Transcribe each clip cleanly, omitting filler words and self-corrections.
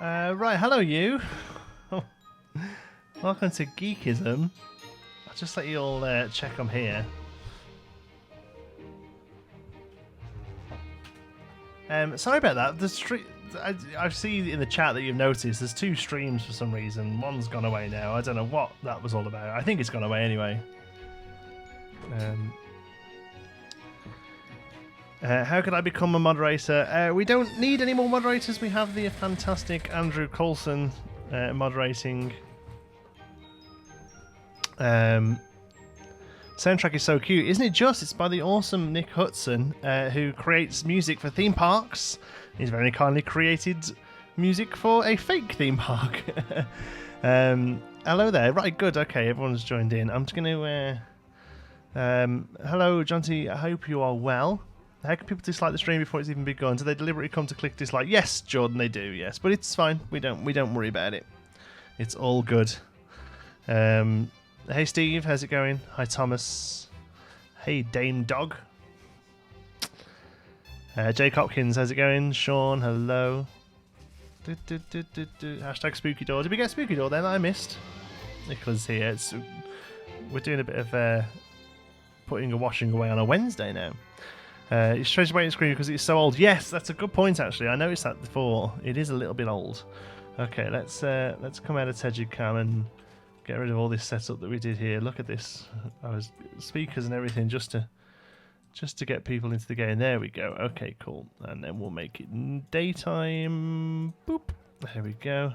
Right, hello you. Welcome to Geekism. I'll just let you all check I'm here. Sorry about that. I see in the chat that you've noticed there's two streams for some reason. One's gone away now. I don't know what that was all about. I think it's gone away anyway. How could I become a moderator? We don't need any more moderators. We have the fantastic Andrew Coulson moderating. Soundtrack is so cute, isn't it? It's by the awesome Nick Hudson, who creates music for theme parks. He's very kindly created music for a fake theme park. Hello there. Right, good. Okay, everyone's joined in. I'm just going to... hello, Jonty. I hope you are well. How can people dislike the stream before it's even begun? Do they deliberately come to click dislike? Yes, Jordan, they do. Yes, but it's fine. We don't worry about it. It's all good. Hey, Steve. How's it going? Hi, Thomas. Hey, Dame Dog. Jake Hopkins. How's it going? Sean. Hello. Hashtag Spooky Door. Did we get Spooky Door then? I missed. Nicholas here. We're doing a bit of putting a washing away on a Wednesday now. It's strange waiting screen because it's so old. Yes, that's a good point actually. I noticed that before. It is a little bit old. Okay, let's come out of Tejicam and get rid of all this setup that we did here. Look at this. I was speakers and everything just to get people into the game. There we go. Okay, cool. And then we'll make it daytime. Boop. There we go.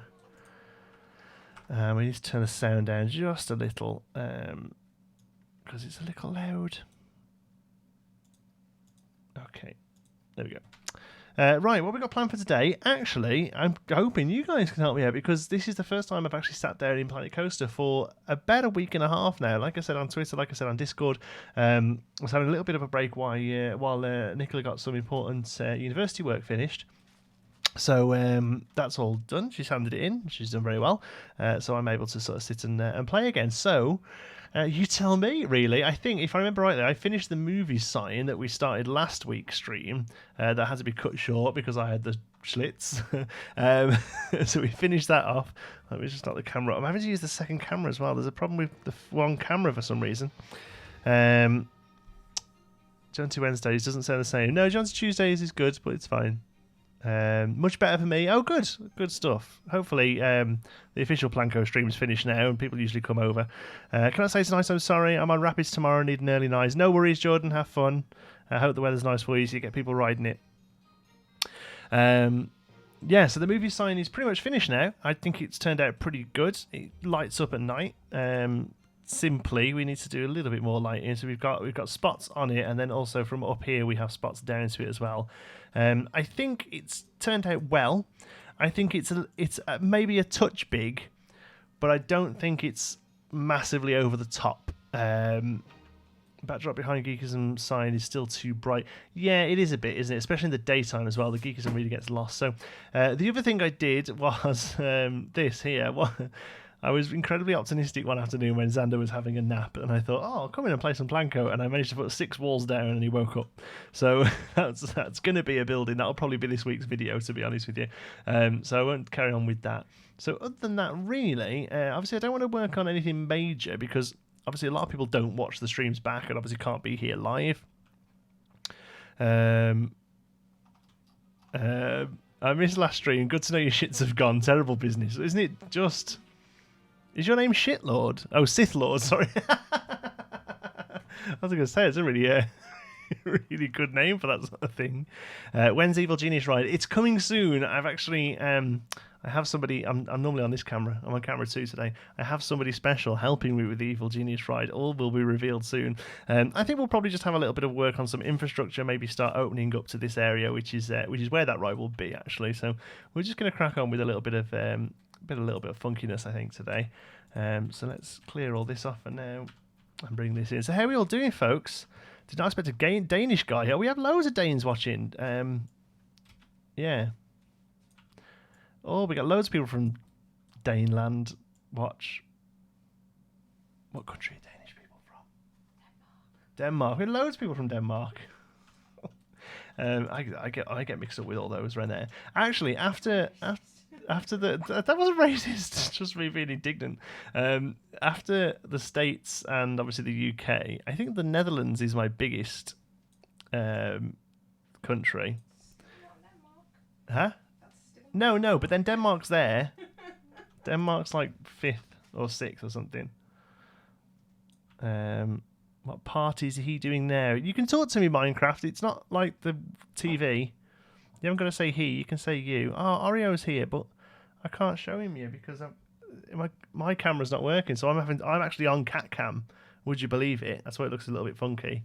We need to turn the sound down just a little because it's a little loud. Okay, there we go. Right, what we got planned for today? Actually, I'm hoping you guys can help me out because this is the first time I've actually sat there in Planet Coaster for about a week and a half now. Like I said on Twitter, like I said on Discord, I was having a little bit of a break while Nicola got some important university work finished. So that's all done. She's handed it in. She's done very well. So I'm able to sort of sit and play again. So you tell me, really. I think, if I remember rightly, I finished the movie sign that we started last week's stream. That had to be cut short because I had the Schlitz. So we finished that off. Let me just start the camera. I'm having to use the second camera as well. There's a problem with the one camera for some reason. John to Wednesdays doesn't sound the same. No, John to Tuesdays is good, but it's fine. Much better for me. Oh, good stuff. Hopefully, the official Planco stream is finished now, and people usually come over. Can I say tonight? I'm sorry. I'm on Rapids tomorrow. Need an early night. No worries, Jordan. Have fun. I hope the weather's nice for you, so you get people riding it. Yeah. So the movie sign is pretty much finished now. I think it's turned out pretty good. It lights up at night. Simply, we need to do a little bit more lighting. So we've got spots on it, and then also from up here we have spots down to it as well. I think it's turned out well. I think it's maybe a touch big, but I don't think it's massively over the top. Backdrop behind Geekism sign is still too bright. Yeah, it is a bit, isn't it? Especially in the daytime as well. The Geekism really gets lost. So the other thing I did was this here. I was incredibly optimistic one afternoon when Xander was having a nap, and I thought, oh, I'll come in and play some Planco, and I managed to put 6 walls down, and he woke up. So that's going to be a building. That'll probably be this week's video, to be honest with you. So I won't carry on with that. So other than that, really, obviously I don't want to work on anything major, because obviously a lot of people don't watch the streams back, and obviously can't be here live. I missed last stream. Good to know your shits have gone. Terrible business. Isn't it just... Is your name Shitlord? Oh, Sith Lord, sorry. I was going to say, it's a really, really good name for that sort of thing. When's Evil Genius Ride? It's coming soon. I've actually, I have somebody, I'm normally on this camera. I'm on camera 2 today. I have somebody special helping me with the Evil Genius Ride. All will be revealed soon. I think we'll probably just have a little bit of work on some infrastructure, maybe start opening up to this area, which is where that ride will be, actually. So we're just going to crack on with a little bit of funkiness, I think, today. So let's clear all this off for now and bring this in. So how are we all doing, folks? Did not expect a Danish guy here. We have loads of Danes watching. Yeah. Oh, we got loads of people from Daneland watch. What country are Danish people from? Denmark. We have loads of people from Denmark. I get mixed up with all those right there. Actually, after after that wasn't racist. It's just me being indignant. After the States and obviously the UK, I think the Netherlands is my biggest country. Huh? No, but then Denmark's there. Denmark's like 5th or 6th or something. What parties is he doing now? You can talk to me, Minecraft. It's not like the TV. You haven't got to say he. You can say you. Oh, Orio's here, but I can't show him you because my camera's not working. So I'm actually on cat cam. Would you believe it? That's why it looks a little bit funky.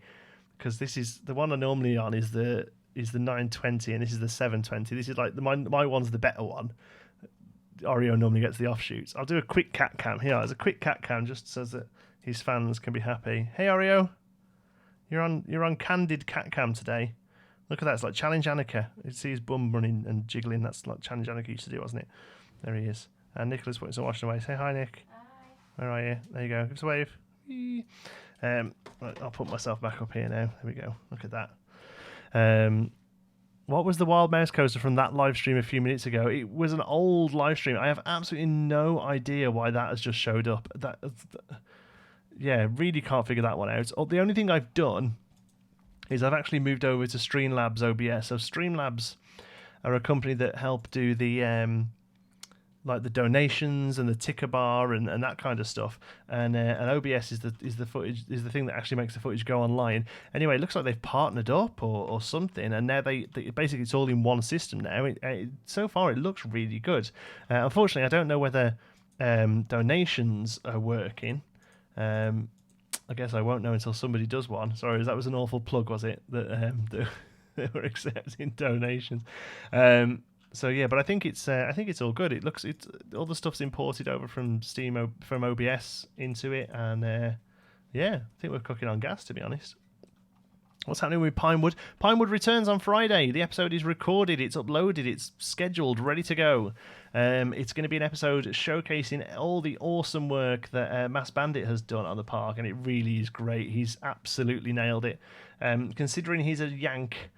Because this is the one I'm normally on is the 920 and this is the 720. This is like my one's the better one. Oreo normally gets the offshoots. I'll do a quick cat cam here. There's a quick cat cam just so that his fans can be happy. Hey Oreo, you're on candid cat cam today. Look at that. It's like Challenge Annika. You see his bum running and jiggling. That's like Challenge Annika used to do, wasn't it? There he is. And Nicola's putting some washing away. Say hi, Nick. Hi. Where are you? There you go. Give us a wave. I'll put myself back up here now. There we go. Look at that. What was the Wild Mouse Coaster from that live stream a few minutes ago? It was an old live stream. I have absolutely no idea why that has just showed up. Really can't figure that one out. The only thing I've done is I've actually moved over to Streamlabs OBS. So Streamlabs are a company that help do the like the donations and the ticker bar and that kind of stuff. And OBS is the footage is the thing that actually makes the footage go online. Anyway, it looks like they've partnered up or something, and now they basically it's all in one system now. So far, it looks really good. Unfortunately, I don't know whether donations are working. I guess I won't know until somebody does one. Sorry, that was an awful plug, was it? That they were accepting donations. But I think it's all good. It's all the stuff's imported over from Steam from OBS into it, and I think we're cooking on gas, to be honest. What's happening with Pinewood? Pinewood returns on Friday. The episode is recorded, it's uploaded, it's scheduled, ready to go. It's going to be an episode showcasing all the awesome work that Mass Bandit has done on the park, and it really is great. He's absolutely nailed it. Considering he's a Yank,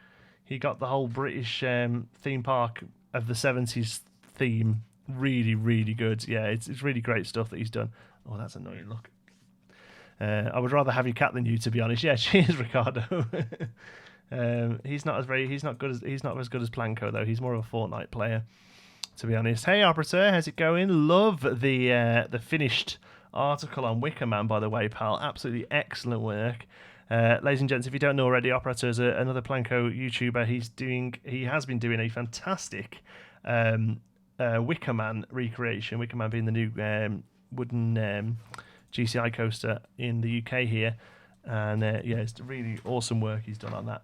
he got the whole British theme park of the 70s theme really, really good. Yeah, it's really great stuff that he's done. Oh, that's annoying. Look. I would rather have your cat than you, to be honest. Yeah, cheers, Ricardo. He's not as good as Planko though. He's more of a Fortnite player, to be honest. Hey, Operator, how's it going? Love the finished article on Wicker Man, by the way, pal. Absolutely excellent work. Ladies and gents, if you don't know already, Operator is another Planko YouTuber. He has been doing a fantastic Wicker Man recreation. Wicker Man being the new wooden GCI coaster in the UK here, and it's really awesome work he's done on that.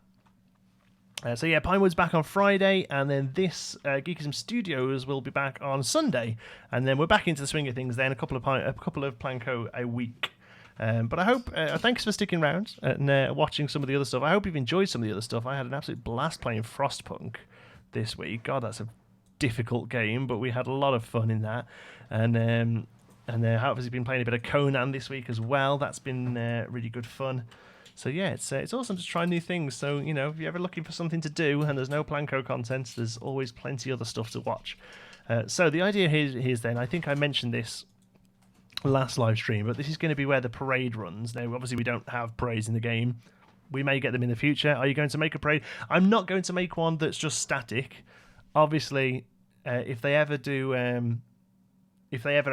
Pinewood's back on Friday, and then this Geekism Studios will be back on Sunday, and then we're back into the swing of things. Then a couple of Planko a week. But I hope thanks for sticking around and watching some of the other stuff. I hope you've enjoyed some of the other stuff. I had an absolute blast playing Frostpunk this week. God, that's a difficult game, but we had a lot of fun in that, and obviously been playing a bit of Conan this week as well. That's been really good fun. So it's awesome to try new things. So if you're ever looking for something to do and there's no Planko content, there's always plenty of other stuff to watch. So the idea here's then, I think I mentioned this last live stream, but this is going to be where the parade runs. Now, obviously, we don't have parades in the game. We may get them in the future. Are you going to make a parade? I'm not going to make one that's just static. Obviously, if they ever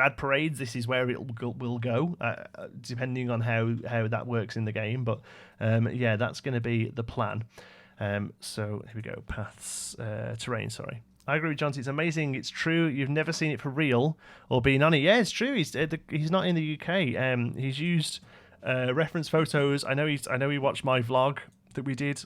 add parades, this is where it will go, depending on how that works in the game. But that's going to be the plan. So here we go. Paths, terrain. Sorry. I agree with John. It's amazing. It's true. You've never seen it for real or been on it. Yeah, it's true. He's not in the UK. He's used reference photos. I know he watched my vlog that we did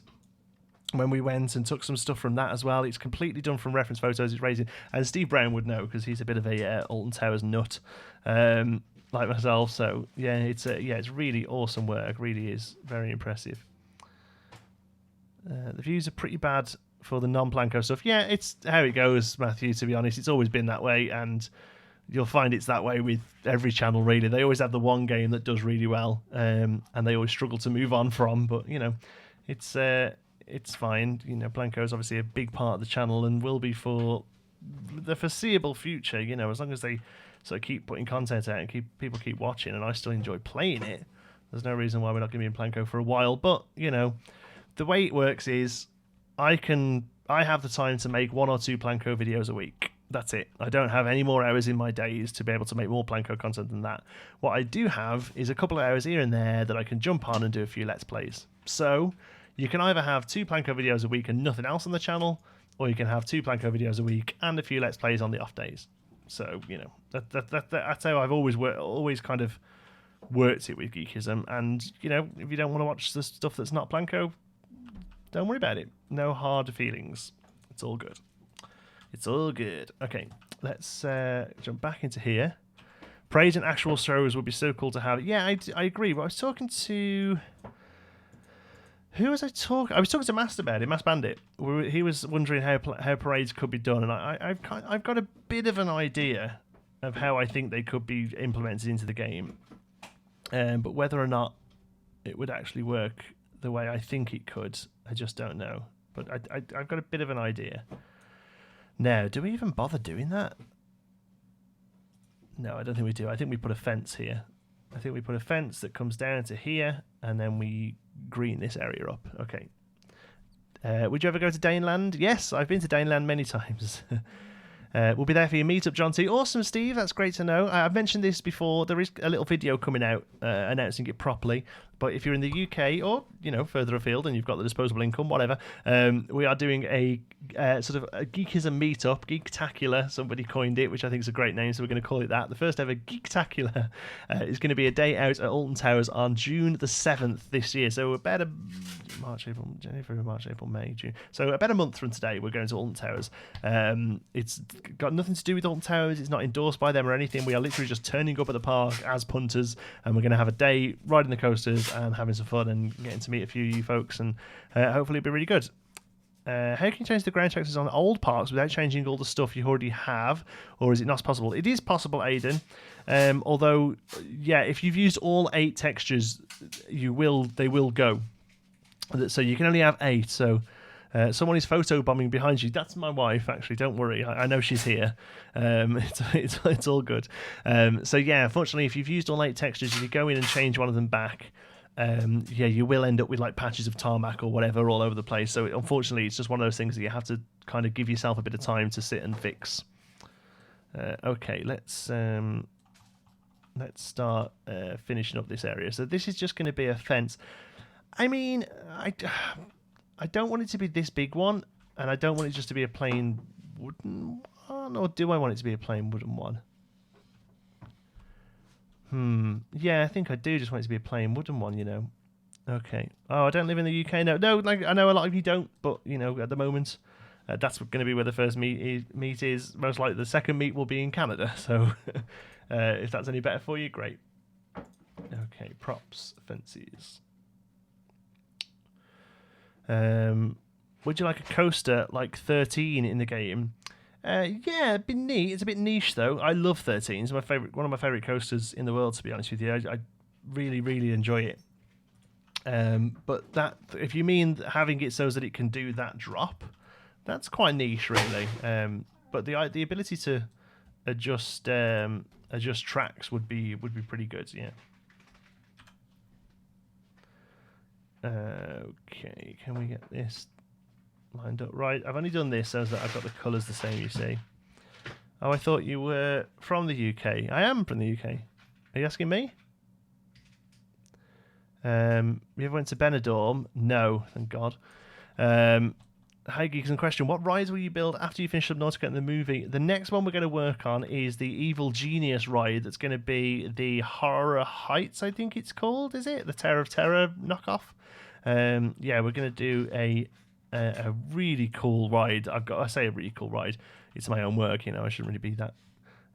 when we went and took some stuff from that as well. It's completely done from reference photos. It's raising, and Steve Brown would know because he's a bit of a Alton Towers nut, like myself. So it's really awesome work. Really is very impressive. The views are pretty bad for the non-Planko stuff. Yeah, it's how it goes, Matthew, to be honest. It's always been that way, and you'll find it's that way with every channel, really. They always have the one game that does really well, and they always struggle to move on from, but, it's fine. Planko is obviously a big part of the channel and will be for the foreseeable future, you know, as long as they sort of keep putting content out and people keep watching, and I still enjoy playing it, there's no reason why we're not going to be in Planco for a while. But, you know, the way it works is I have the time to make 1 or 2 Planco videos a week. That's it. I don't have any more hours in my days to be able to make more Planco content than that. What I do have is a couple of hours here and there that I can jump on and do a few Let's Plays. So you can either have 2 Planco videos a week and nothing else on the channel, or you can have 2 Planco videos a week and a few Let's Plays on the off days. So, you know, that's how I've always kind of worked it with Geekism. And, you know, if you don't want to watch the stuff that's not Planco, don't worry about it. No hard feelings. It's all good. It's all good. Okay, let's jump back into here. Praise and actual shows would be so cool to have. Yeah, I agree. But I was talking to... Who was I talking? I was talking to Master about it, Mass Bandit. He was wondering how parades could be done, and I've got a bit of an idea of how I think they could be implemented into the game, but whether or not it would actually work the way I think it could, I just don't know. But I've got a bit of an idea. Now, do we even bother doing that? No, I don't think we do. I think we put a fence here. I think we put a fence that comes down to here, and then we green this area up. Okay. Would you ever go to Daneland? Yes, I've been to Daneland many times. We'll be there for your meetup, John T. Awesome, Steve. That's great to know. I've mentioned this before. There is a little video coming out announcing it properly. But if you're in the UK or, you know, further afield and you've got the disposable income, whatever, we are doing a sort of a Geekism meetup, Geektacular, somebody coined it, which I think is a great name, so we're going to call it that. The first ever Geektacular is going to be a day out at Alton Towers on June the 7th this year. So about a March, April, May, June. So about a month from today, we're going to Alton Towers. It's got nothing to do with Alton Towers. It's not endorsed by them or anything. We are literally just turning up at the park as punters, and we're going to have a day riding the coasters and having some fun and getting to meet a few of you folks, and hopefully it'll be really good. How can you change the ground textures on old parks without changing all the stuff you already have, or is it not possible? It is possible, Aidan. Although, yeah, if you've used all 8 textures, they will go. So you can only have 8. So someone is photobombing behind you. That's my wife, actually. Don't worry. I know she's here. It's all good. So yeah, unfortunately, if you've used all 8 textures, if you go in and change one of them back, yeah, you will end up with like patches of tarmac or whatever all over the place. So unfortunately, it's just one of those things that you have to kind of give yourself a bit of time to sit and fix. Okay, let's start finishing up this area. So this is just going to be a fence. I mean, I don't want it to be this big one, and I don't want it just to be a plain wooden one, or do I want it to be a plain wooden one? Yeah, I think I do just want it to be a plain wooden one, you know. Okay. Oh, I don't live in the UK. No, like I know a lot of you don't, but, you know, at the moment, that's going to be where the first meet is. Most likely the second meet will be in Canada, so if that's any better for you, great. Okay, props, fences. Would you like a coaster like 13 in the game? Yeah, it'd be neat. It's a bit niche though. I love 13. It's one of my favorite coasters in the world, to be honest with you. I really, really enjoy it. But that, if you mean having it so that it can do that drop, that's quite niche, really. But the ability to adjust tracks would be pretty good. Yeah. Okay, can we get this lined up right? I've only done this so that I've got the colours the same, you see. Oh, I thought you were from the UK. I am from the UK. Are you asking me? You ever went to Benidorm? No, thank God. Hi, Geekism question. What rides will you build after you finish Subnautica and the movie? The next one we're going to work on is the Evil Genius ride. That's going to be the Horror Heights, I think it's called, is it? The Terror of Terror knockoff. Yeah, we're going to do a really cool ride. I say a really cool ride. It's my own work, you know. I shouldn't really be that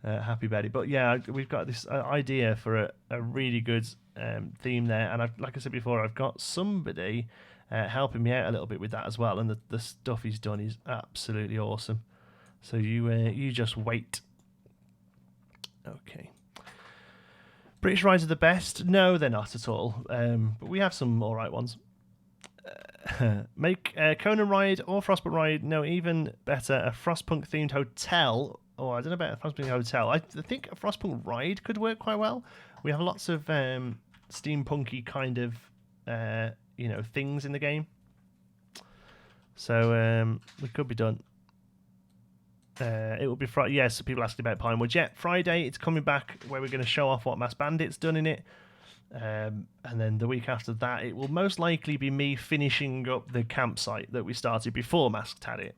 happy about it. But yeah, we've got this idea for a really good theme there. And like I said before, I've got somebody helping me out a little bit with that as well. And the stuff he's done is absolutely awesome. So you just wait. Okay. British rides are the best? No, they're not at all. But we have some all right ones. Make Conan Ride or Frostpunk Ride. No, even better, a Frostpunk themed hotel. Oh, I don't know about a Frostpunk hotel. I think a Frostpunk Ride could work quite well. We have lots of steampunky kind of things in the game, so we could be done. It will be Friday. Yes, people asking about Pinewood. Yeah, Friday it's coming back where we're going to show off what Mass Bandit's done in it. And then the week after that, it will most likely be me finishing up the campsite that we started before Masked had it.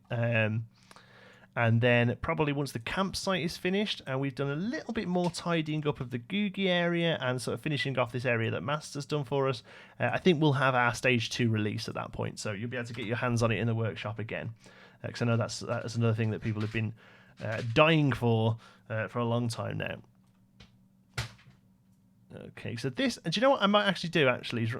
And then probably once the campsite is finished and we've done a little bit more tidying up of the Googie area and sort of finishing off this area that Master's done for us, I think we'll have our Stage 2 release at that point. So you'll be able to get your hands on it in the workshop again. Because I know that's another thing that people have been dying for a long time now. Okay, so this, do you know what I might actually do? Actually,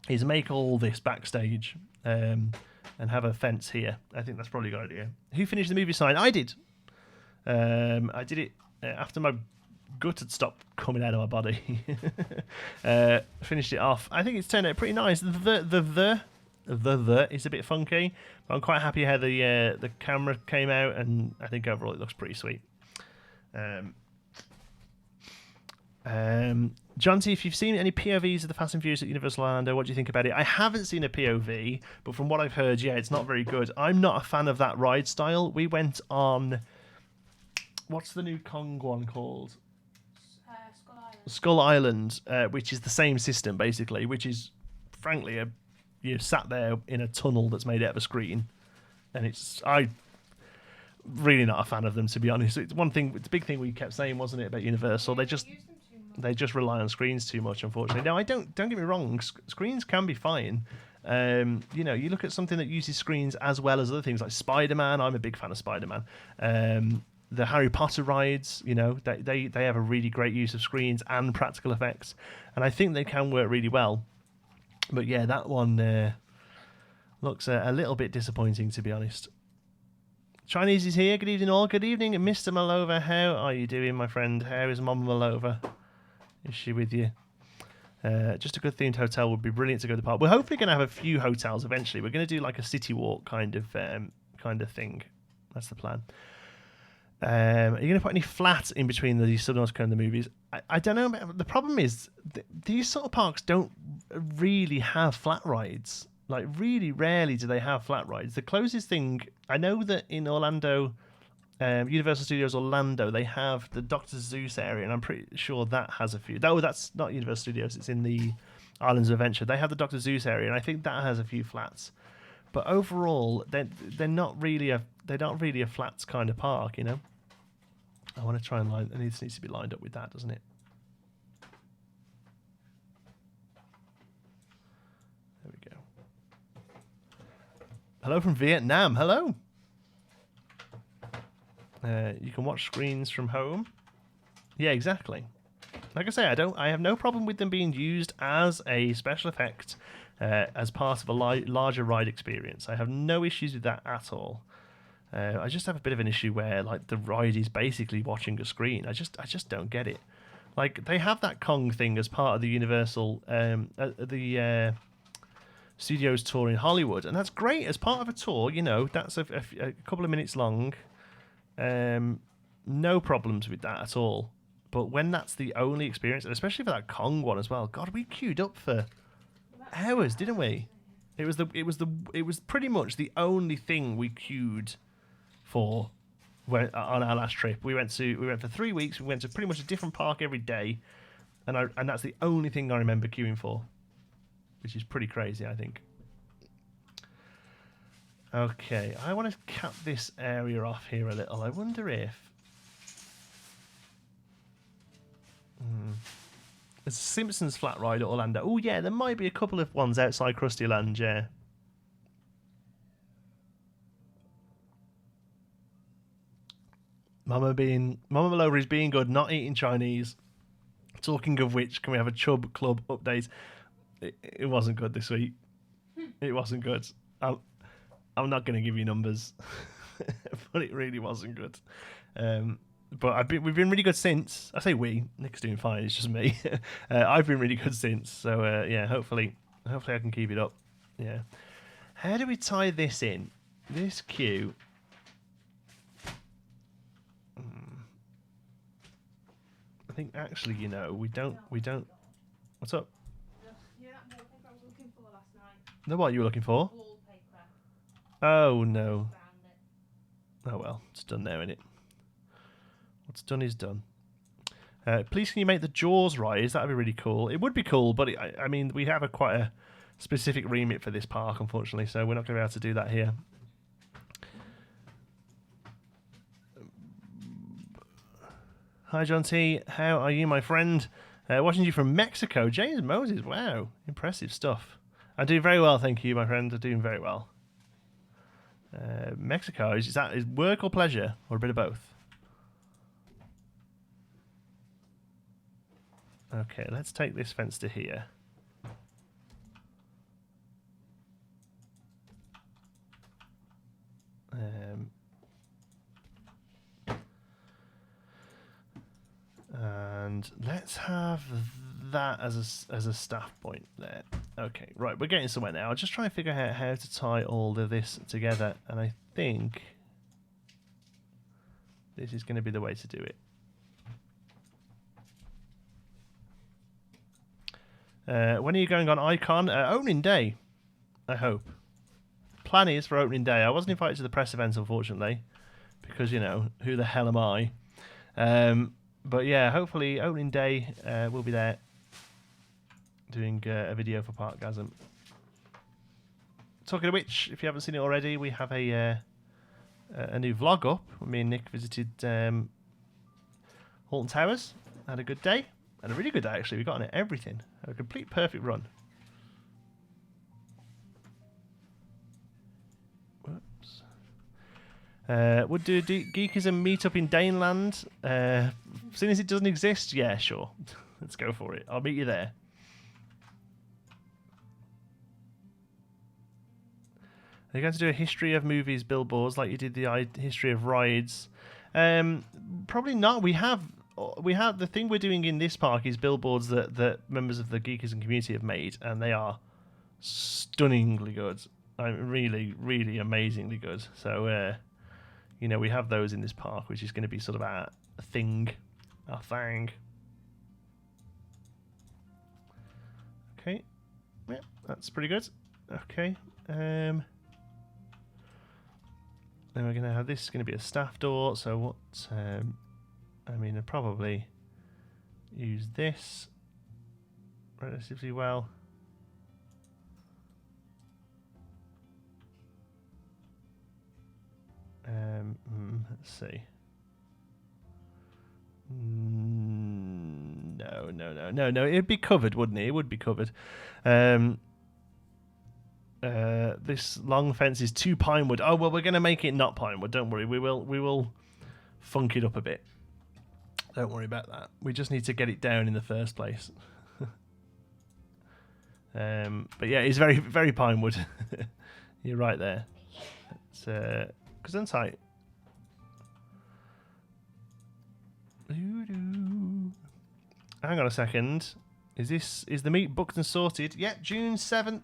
is make all this backstage and have a fence here. I think that's probably a good idea. Who finished the movie sign? I did. I did it after my gut had stopped coming out of my body. Finished it off. I think it's turned out pretty nice. The is a bit funky, but I'm quite happy how the camera came out, and I think overall it looks pretty sweet. John T, if you've seen any POVs of the Fast and Furious at Universal Orlando, what do you think about it? I haven't seen a POV, but from what I've heard, yeah, it's not very good. I'm not a fan of that ride style. We went on, what's the new Kong one called? Skull Island, which is the same system basically, which is frankly you sat there in a tunnel that's made out of a screen, and I really not a fan of them, to be honest. It's one thing, it's a big thing we kept saying, wasn't it, about Universal? They just rely on screens too much, unfortunately. Now, don't get me wrong, screens can be fine. You look at something that uses screens as well as other things like Spider-Man. I'm a big fan of Spider-Man. The Harry Potter rides, they have a really great use of screens and practical effects, and I think they can work really well. But yeah, that one looks a little bit disappointing, to be honest. Chinese is here. Good evening, all. Good evening, Mr. Malova. How are you doing, my friend? How is Mama Malova? Is she with you? Just a good themed hotel would be brilliant to go to the park. We're hopefully going to have a few hotels eventually. We're going to do like a city walk kind of thing. That's the plan. Are you going to put any flat in between the Subnautica and the movies? I don't know. The problem is these sort of parks don't really have flat rides. Like, really rarely do they have flat rides. The closest thing, I know that in Orlando, Universal Studios Orlando, they have the Dr. Seuss area, and I'm pretty sure that has a few. That's not Universal Studios, it's in the Islands of Adventure. They have the Dr. Seuss area, and I think that has a few flats. But overall, they're not really a flats kind of park, I want to try and line. And this needs to be lined up with that, doesn't it? There we go. Hello from Vietnam. Hello. You can watch screens from home. Yeah, exactly. Like I say, I have no problem with them being used as a special effect, as part of a larger ride experience. I have no issues with that at all. I just have a bit of an issue where like the ride is basically watching a screen. I just don't get it. Like, they have that Kong thing as part of the Universal the Studios tour in Hollywood, and that's great as part of a tour. That's a couple of minutes long. No problems with that at all. But when that's the only experience, and especially for that Kong one as well, God, we queued up for hours, didn't we? It was pretty much the only thing we queued for on our last trip. We went for 3 weeks. We went to pretty much a different park every day, and that's the only thing I remember queuing for, which is pretty crazy, I think. Okay, I want to cap this area off here a little. I wonder if there's a Simpsons flat ride at Orlando. Oh yeah, there might be a couple of ones outside Krusty Land, yeah. Mama Malova is being good, not eating Chinese. Talking of which, can we have a Chub Club update? It wasn't good this week. It wasn't good. I'm not going to give you numbers, but it really wasn't good. But we've been really good since. I say we. Nick's doing fine. It's just me. I've been really good since. So yeah, hopefully Hopefully I can keep it up. Yeah. How do we tie this in? This queue. I think actually, you know, we don't. What's up? Yeah, that wallpaper I was looking for last night. The what you were looking for? Wallpaper. Oh no. Found it. Oh well, it's done now, innit? What's done is done. Please, can you make the jaws rise? That'd be really cool. It would be cool, but I mean, we have quite a specific remit for this park, unfortunately, so we're not going to be able to do that here. Hi, John T. How are you, my friend? Watching you from Mexico. James Moses. Wow. Impressive stuff. I'm doing very well, thank you, my friend. I'm doing very well. Mexico, is that work or pleasure? Or a bit of both? Okay, let's take this fence to here. And let's have that as a staff point there. Okay, right, we're getting somewhere now. I'll just try and figure out how to tie all of this together, and I think this is going to be the way to do it. When are you going on Icon? Opening day, I hope. Plan is for opening day. I wasn't invited to the press event, unfortunately, because, you know, who the hell am I? But yeah, hopefully opening day we'll be there doing a video for Parkgasm. Talking of which, if you haven't seen it already, we have a new vlog up. Me and Nick visited Halton Towers. Had a good day. Had a really good day, actually. We got on everything. Had a complete perfect run. Whoops. Would do a Geekism meetup in Daneland. Seeing as it doesn't exist, yeah, sure. Let's go for it. I'll meet you there. Are you going to do a history of movies, billboards, like you did the history of rides? Probably not. We have the thing we're doing in this park is billboards that members of the Geekism community have made, and they are stunningly good. Really, really amazingly good. So, you know, we have those in this park, which is going to be sort of our thing. Okay. Yeah, that's pretty good. Okay. Then we're going to have this is going to be a staff door. So what? I mean, I'd probably use this relatively well. Let's see. No. It'd be covered, wouldn't it? It would be covered. This long fence is too Pinewood. Oh well, we're going to make it not Pinewood. Don't worry. We will funk it up a bit. Don't worry about that. We just need to get it down in the first place. But yeah, it's very, very Pinewood. You're right there. It's because then tight. Hang on a second. Is the meet booked and sorted? Yeah, June 7th.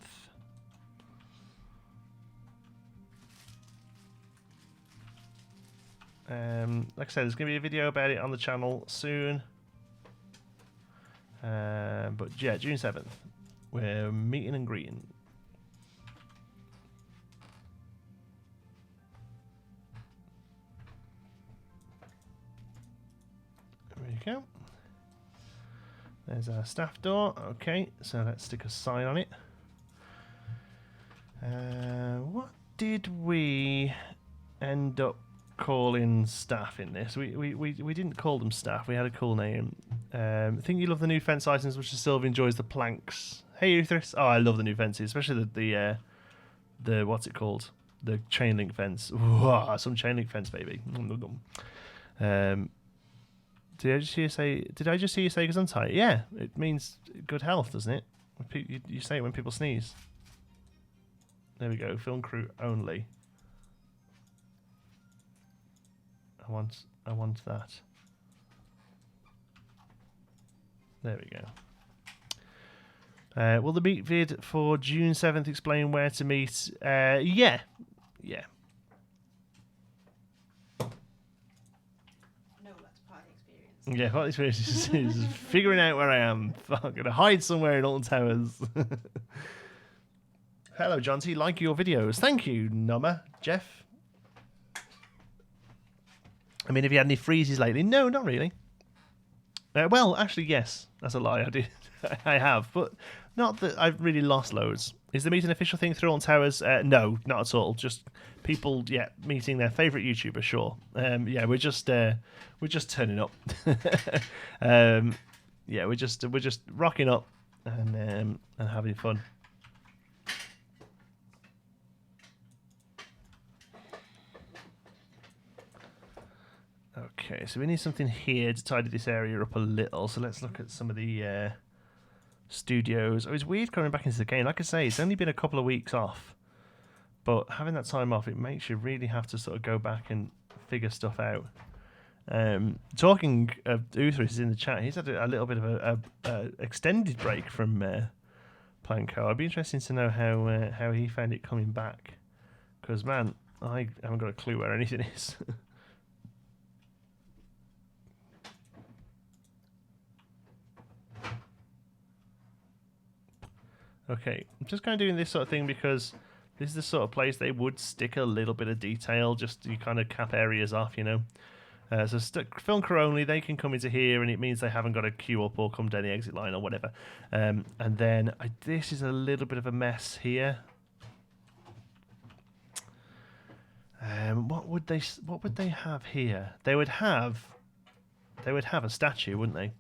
Like I said, there's going to be a video about it on the channel soon. But yeah, June 7th. We're meeting and greeting. There we go. There's our staff door. Okay, so let's stick a sign on it. What did we end up calling staff in this? We didn't call them staff. We had a cool name. I think you love the new fence items, which is Silver enjoys the planks. Hey, Uthris. Oh, I love the new fences, especially the what's it called? The chain link fence. Ooh, some chain link fence, baby. Did I just hear you say gesundheit? Yeah, it means good health, doesn't it? You say it when people sneeze. There we go. Film crew only. I want that. There we go. Will the meet vid for June 7th explain where to meet? Yeah. Yeah. No, that's part of the experience. Yeah, part of the experience is figuring out where I am. I'm going to hide somewhere in Alton Towers. Hello, John T. Like your videos. Thank you, Noma. Jeff? I mean, have you had any freezes lately? No, not really. Well, actually, yes. That's a lie. I did. I have, but not that I've really lost loads. Is the meet an official thing through on Towers? No, not at all. Just people, meeting their favourite YouTuber. Sure. We're just turning up. We're just rocking up and having fun. Okay, so we need something here to tidy this area up a little. So let's look at some of the studios. Oh, it's weird coming back into the game. Like I say, it's only been a couple of weeks off. But having that time off, it makes you really have to sort of go back and figure stuff out. Talking of Uthris is in the chat. He's had a little bit of a extended break from Planco. I'd be interested to know how he found it coming back. Because, man, I haven't got a clue where anything is. Okay, I'm just kind of doing this sort of thing because this is the sort of place they would stick a little bit of detail just to kind of cap areas off, you know. So film crew only, they can come into here and it means they haven't got to queue up or come down the exit line or whatever. And then this is a little bit of a mess here. What would they have here? They would have a statue, wouldn't they?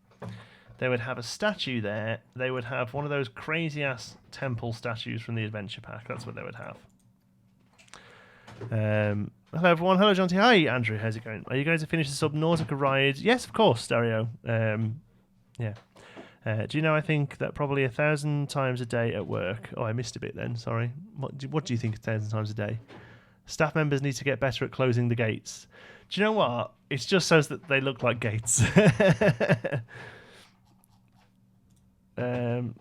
They would have a statue there. They would have one of those crazy-ass temple statues from the adventure pack. That's what they would have. Hello, everyone. Hello, John T. Hi, Andrew. How's it going? Are you going to finish the Subnautica ride? Yes, of course, Stereo. Yeah. Do you know, I think that probably 1,000 times a day at work... Oh, I missed a bit then. Sorry. What do you think 1,000 times a day? Staff members need to get better at closing the gates. Do you know what? It's just so that they look like gates.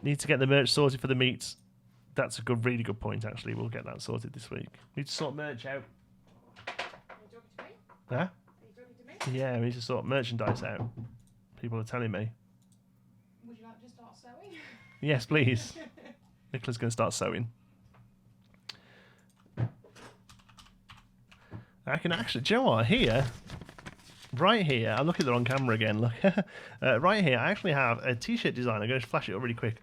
Need to get the merch sorted for the meet. That's a really good point, actually. We'll get that sorted this week. Need to sort merch out. Are you talking to me? Huh? Are you talking to me? Yeah, we need to sort merchandise out. People are telling me. Would you like to start sewing? Yes, please. Nicola's going to start sewing. I can actually... Do you know what? Here... Right here, I'm looking at the wrong camera again. Look, right here, I actually have a t-shirt design. I'm going to flash it up really quick.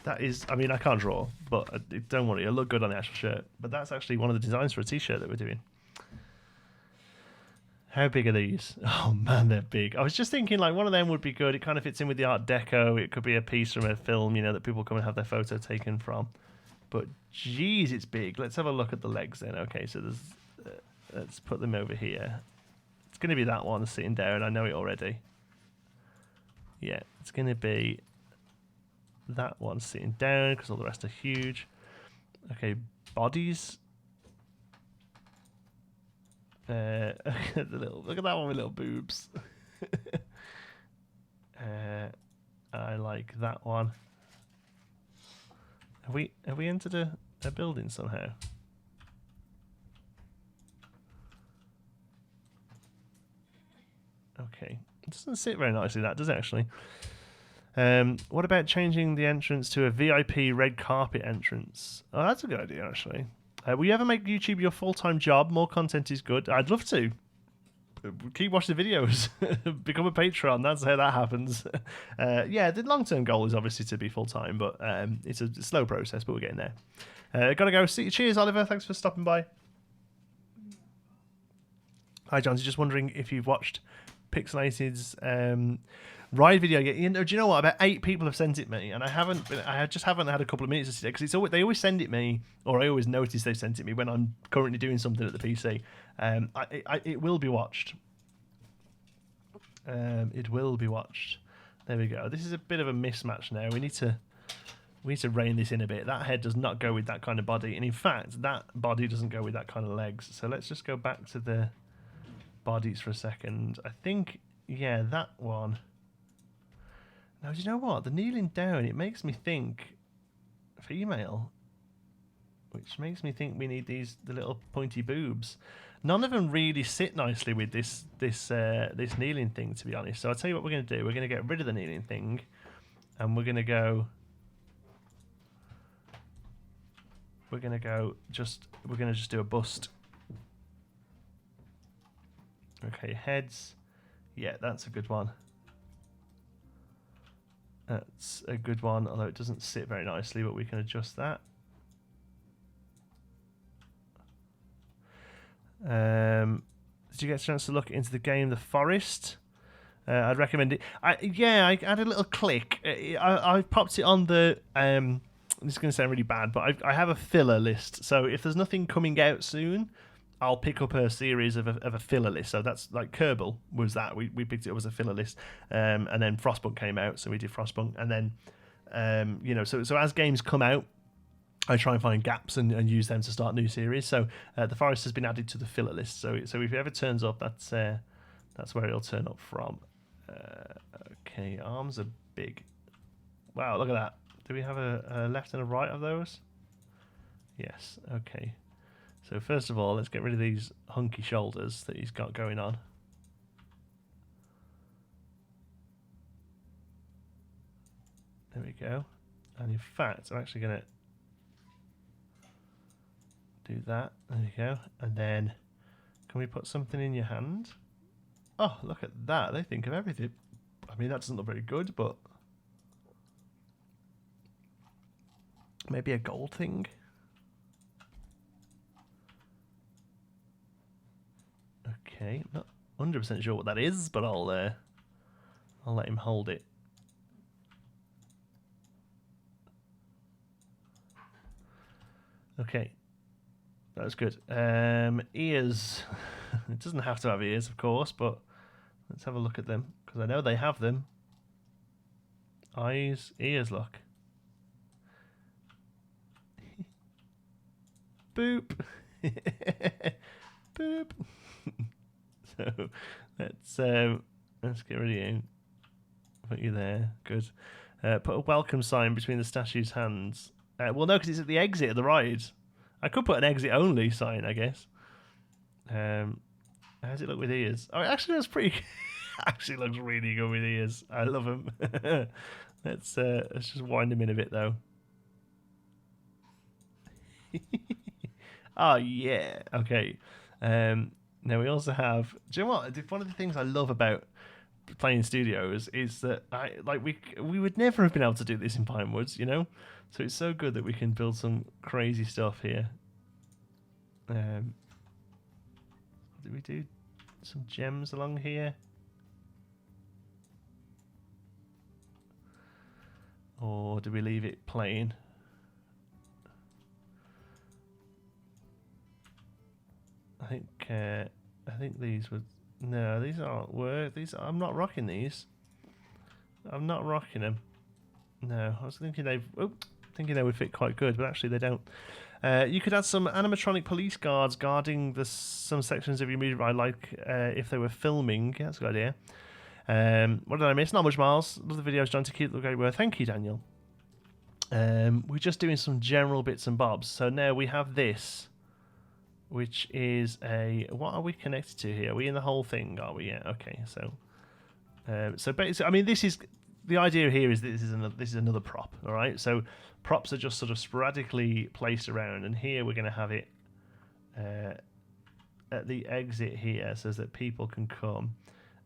That is, I mean, I can't draw, but don't worry, it'll look good on the actual shirt. But that's actually one of the designs for a t-shirt that we're doing. How big are these? Oh man, they're big. I was just thinking, like, one of them would be good. It kind of fits in with the Art Deco. It could be a piece from a film, you know, that people come and have their photo taken from. But geez, it's big. Let's have a look at the legs then. Okay, so there's, let's put them over here. It's going to be that one sitting down. I know it already. Yeah, it's going to be that one sitting down because all the rest are huge. Okay, bodies. Look at that one with little boobs. I like that one. Have we entered a building somehow? Okay, it doesn't sit very nicely, that does it, actually? What about changing the entrance to a VIP red carpet entrance? Oh, that's a good idea, actually. Will you ever make YouTube your full-time job? More content is good. I'd love to. Keep watching the videos. Become a patron. That's how that happens. Yeah, the long-term goal is obviously to be full-time, but it's a slow process, but we're getting there. Gotta go. Cheers, Oliver. Thanks for stopping by. Hi, John. Just wondering if you've watched Pixelated's ride video yet. You know, do you know what? About 8 people have sent it me, and I just haven't had a couple of minutes to see it because they always send it me, or I always notice they've sent it me when I'm currently doing something at the PC. It will be watched. It will be watched. There we go. This is a bit of a mismatch now. We need to rein this in a bit. That head does not go with that kind of body, and in fact, that body doesn't go with that kind of legs. So let's just go back to the bodies for a second. I think, yeah, that one. Now, do you know what? The kneeling down, it makes me think female, which makes me think we need the little pointy boobs. None of them really sit nicely with this kneeling thing, to be honest. So I'll tell you what we're going to do. We're going to get rid of the kneeling thing, and we're going to go. We're going to just do a bust. Okay, heads. Yeah, that's a good one. That's a good one, although it doesn't sit very nicely, but we can adjust that. Did you get a chance to look into the game The Forest? I'd recommend it. I had a little click. I popped it on the... this is going to sound really bad, but I have a filler list. So if there's nothing coming out soon, I'll pick up a series of a filler list. So that's like Kerbal was that. We picked it up as a filler list. And then Frostpunk came out, so we did Frostpunk. And then, so as games come out, I try and find gaps and use them to start new series. So The Forest has been added to the filler list. So if it ever turns up, that's where it'll turn up from. Okay, arms are big. Wow, look at that. Do we have a left and a right of those? Yes, okay. So first of all, let's get rid of these hunky shoulders that he's got going on. There we go. And in fact, I'm actually going to do that. There you go. And then, can we put something in your hand? Oh, look at that. They think of everything. I mean, that doesn't look very good, but maybe a gold thing. Okay, not 100% sure what that is, but I'll let him hold it. Okay, that was good. Ears. It doesn't have to have ears, of course, but let's have a look at them because I know they have them. Eyes, ears. Look. Boop. Boop. So let's get rid of you. Put you there. Good. Put a welcome sign between the statue's hands. Well, no, because it's at the exit of the ride. I could put an exit only sign, I guess. How does it look with ears? Oh, it actually looks pretty. Actually looks really good with ears. I love them. Let's just wind them in a bit though. Oh yeah. Okay. Now we also have. Do you know what? One of the things I love about playing studios is that we would never have been able to do this in Pinewoods, you know. So it's so good that we can build some crazy stuff here. Did we do some gems along here? Or do we leave it plain? I think these would. No, these aren't work. I'm not rocking these. I'm not rocking them. No, I was thinking they would fit quite good, but actually they don't. You could add some animatronic police guards guarding some sections of your movie ride, like if they were filming. Yeah, that's a good idea. What did I miss? Not much, Miles. Love the videos, John. To keep the great work. Thank you, Daniel. We're just doing some general bits and bobs. So now we have this, which is what are we connected to here? Are we in the whole thing? Are we? Yeah. Okay. So basically, I mean, this is the idea here. Is this is another prop? All right. So props are just sort of sporadically placed around, and here we're going to have it at the exit here, so that people can come,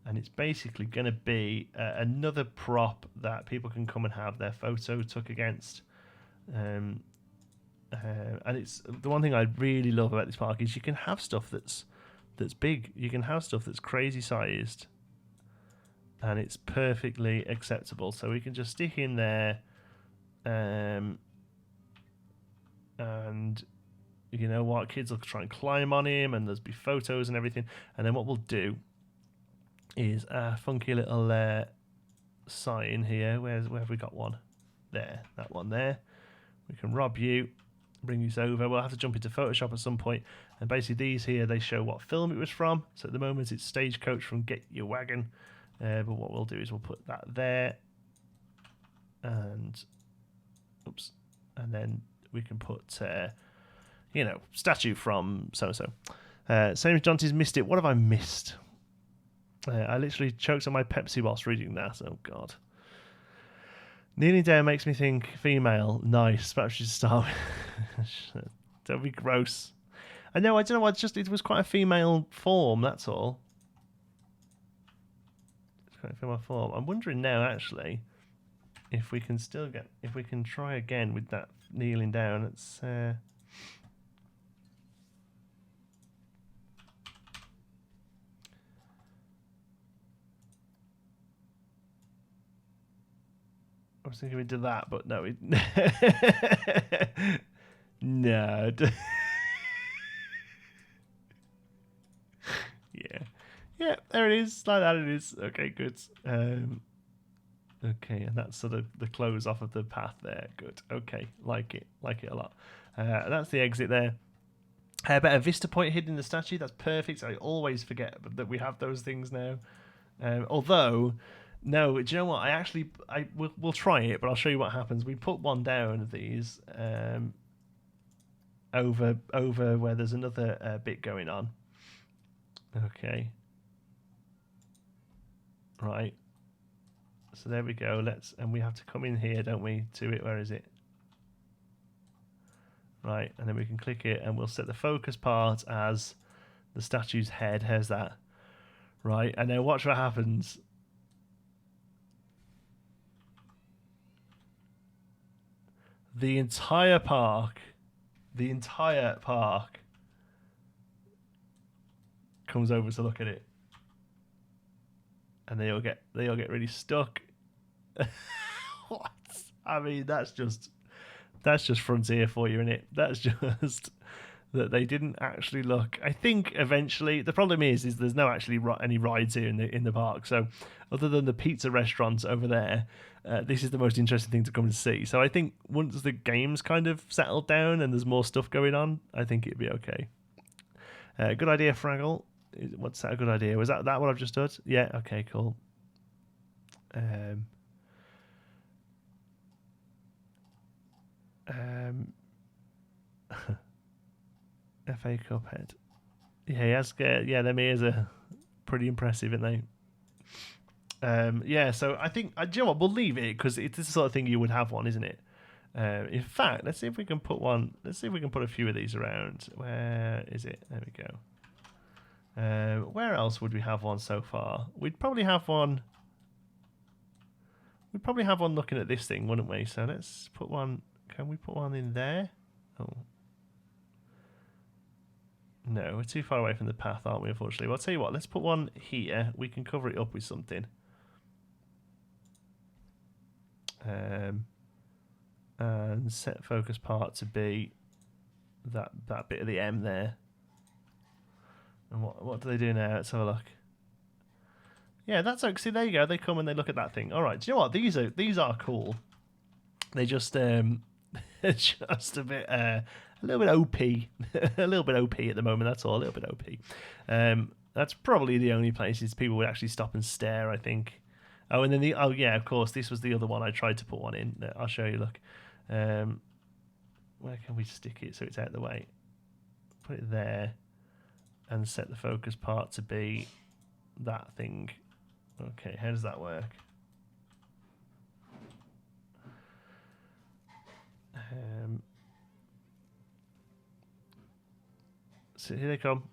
and it's basically going to be another prop that people can come and have their photo took against. And it's the one thing I really love about this park is you can have stuff that's big. You can have stuff that's crazy sized, and it's perfectly acceptable. So we can just stick in there, and you know what, kids will try and climb on him, and there's be photos and everything. And then what we'll do is a funky little sign here. Where have we got one? There, that one there. We can rob you. Bring these over. We'll have to jump into Photoshop at some point, and basically these here, they show what film it was from. So at the moment it's Stagecoach from Get Your Wagon, but what we'll do is we'll put that there, and oops, and then we can put, statue from so-and-so. Same as Jonty's missed it. What have I missed? I literally choked on my Pepsi whilst reading that. Oh, God. Kneeling down makes me think female. Nice. Perhaps you should start with... Don't be gross. I know, I don't know. It was quite a female form, that's all. It's quite a female form. I'm wondering now, actually, if we can try again with that kneeling down. It's... I was thinking we did that, but no, no. Yeah, there it is. Like that, it is. Okay, good. Okay, and that's sort of the close off of the path there. Good. Okay, like it a lot. That's the exit there. But a vista point hidden in the statue. That's perfect. I always forget that we have those things now. Although. No, do you know what? We'll try it, but I'll show you what happens. We put one down of these over where there's another bit going on. Okay. Right. So there we go. And we have to come in here, don't we? To it. Where is it? Right, and then we can click it, and we'll set the focus part as the statue's head. How's that? Right, and then watch what happens. The entire park comes over to look at it, and they all get really stuck. What? I mean, that's just Frontier for you, innit? That's just that they didn't actually look. I think eventually the problem is there's no actually any rides here in the park. So other than the pizza restaurants over there, this is the most interesting thing to come and see. So I think once the game's kind of settled down and there's more stuff going on, I think it'd be okay. Good idea, Fraggle. What's that a good idea? Was that what I've just done? Yeah. Okay. Cool. FA Cup head. Yeah, he has. Yeah, them ears are pretty impressive, aren't they? Yeah, so I think, do you know what, we'll leave it because it's the sort of thing you would have one, isn't it? In fact, let's see if we can put one. Let's see if we can put a few of these around. Where is it? There we go. Where else would we have one so far? We'd probably have one. We'd probably have one looking at this thing, wouldn't we? So let's put one. Can we put one in there? Oh. No, we're too far away from the path, aren't we, unfortunately? Well, I'll tell you what, let's put one here. We can cover it up with something. And set focus part to be that bit of the M there. And what do they do now? Let's have a look. Yeah, that's okay. See, there you go. They come and they look at that thing. All right. Do you know what? These are cool. They just just a little bit OP, a little bit OP at the moment. That's all. A little bit OP. That's probably the only places people would actually stop and stare, I think. Oh, and then yeah, of course, this was the other one I tried to put one in. I'll show you. Look, where can we stick it so it's out of the way? Put it there, and set the focus part to be that thing. Okay, how does that work? So here they come.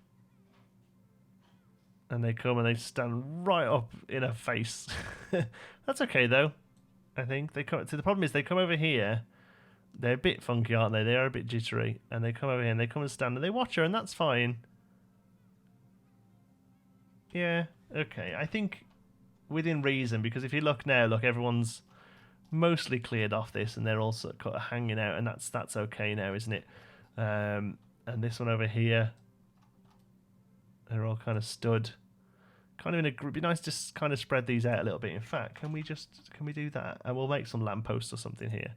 And they come and they stand right up in her face. That's okay though. I think they come. So the problem is they come over here. They're a bit funky, aren't they? They are a bit jittery, and they come over here and they come and stand and they watch her, and that's fine. Yeah. Okay. I think within reason, because if you look now, look, everyone's mostly cleared off this, and they're all sort of hanging out, and that's okay now, isn't it? And this one over here. They're all kind of stood, kind of in a group. It'd be nice to just kind of spread these out a little bit. In fact, can we do that? And we'll make some lampposts or something here.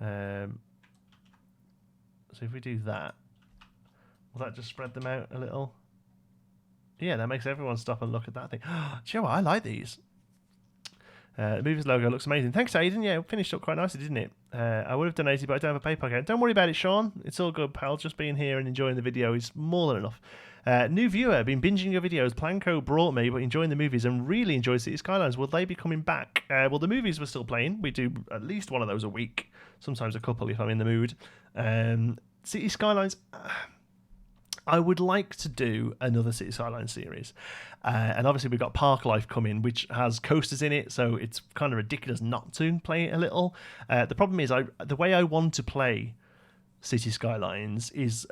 So if we do that, will that just spread them out a little? Yeah, that makes everyone stop and look at that thing. Do you know what? I like these. The movie's logo looks amazing. Thanks, Aidan. Yeah, it finished up quite nicely, didn't it? I would have donated, but I don't have a PayPal account. Don't worry about it, Sean. It's all good, pal. Just being here and enjoying the video is more than enough. New viewer, been binging your videos. Planco brought me, but enjoying the movies and really enjoy City Skylines. Will they be coming back? Well, the movies were still playing. We do at least one of those a week, sometimes a couple if I'm in the mood. City Skylines... I would like to do another City Skylines series. And obviously we've got Park Life coming, which has coasters in it, so it's kind of ridiculous not to play it a little. The problem is the way I want to play City Skylines is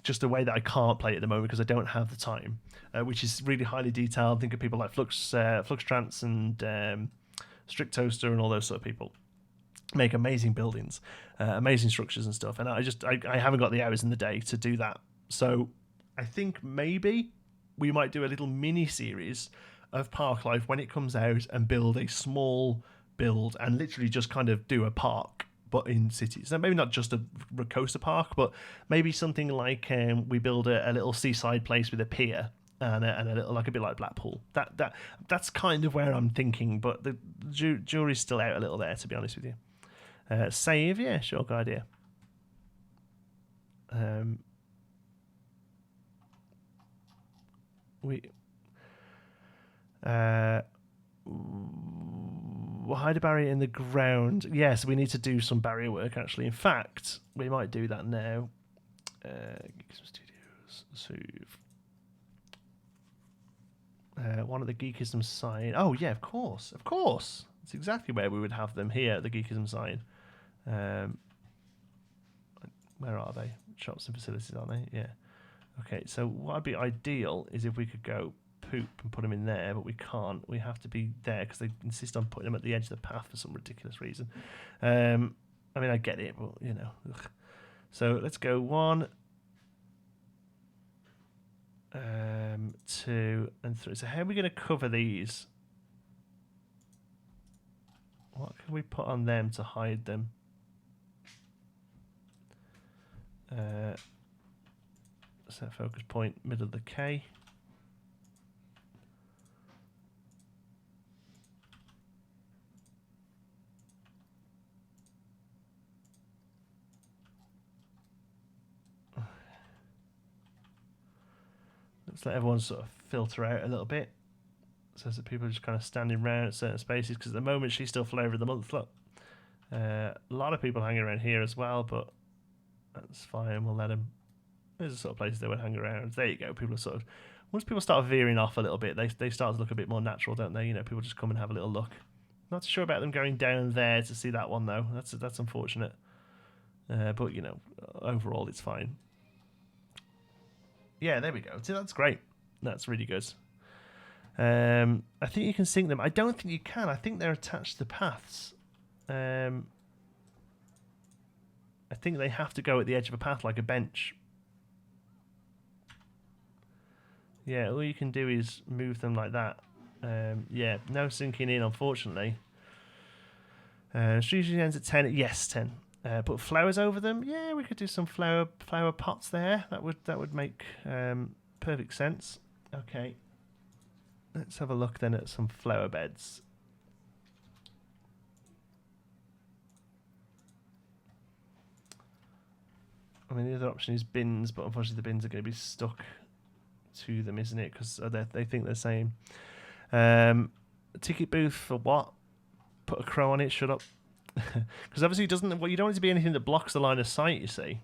just a way that I can't play it at the moment because I don't have the time, which is really highly detailed. Think of people like Fluxtrance and Strict Toaster and all those sort of people. Make amazing buildings, amazing structures and stuff. And I haven't got the hours in the day to do that. So I think maybe we might do a little mini series of Park Life when it comes out and build a small build and literally just kind of do a park, but in cities. So maybe not just a coaster park, but maybe something like we build a little seaside place with a pier and a little, like a bit like Blackpool. That's kind of where I'm thinking, but the jury's still out a little there, to be honest with you. Save, yeah, sure, good idea. We'll hide a barrier in the ground. Yes, we need to do some barrier work, actually. In fact, we might do that now. Geekism Studios. Save. One of the Geekism sign. Oh, yeah, of course. Of course. That's exactly where we would have them, here at the Geekism sign. Where are they? Shops and facilities, aren't they? Yeah. Okay, so what would be ideal is if we could go poop and put them in there, but we can't. We have to be there because they insist on putting them at the edge of the path for some ridiculous reason. I mean, I get it, but, you know. Ugh. So let's go 1, 2, and 3. So how are we going to cover these? What can we put on them to hide them? Set focus point, middle of the K. Let's let everyone sort of filter out a little bit so that people are just kind of standing around at certain spaces, because at the moment she's still flavour of the month. Look, a lot of people hanging around here as well, but that's fine. We'll let them. There's the sort of places they would hang around. There you go. People are sort of, once people start veering off a little bit, they start to look a bit more natural, don't they? You know, people just come and have a little look. Not sure about them going down there to see that one though. That's unfortunate. But you know, overall it's fine. Yeah, there we go. See, that's great. That's really good. I think you can sync them. I don't think you can. I think they're attached to paths. I think they have to go at the edge of a path like a bench. Yeah, all you can do is move them like that. Yeah, no syncing in, unfortunately. Usually ends at 10. Yes, 10. Put flowers over them. Yeah, we could do some flower pots there. That would make perfect sense. Okay. Let's have a look then at some flower beds. I mean, the other option is bins, but unfortunately the bins are going to be stuck to them, isn't it? Because they think they're the same. Ticket booth for what? Put a crow on it. Shut up. Because obviously it doesn't. Well, you don't want it to be anything that blocks the line of sight, you see.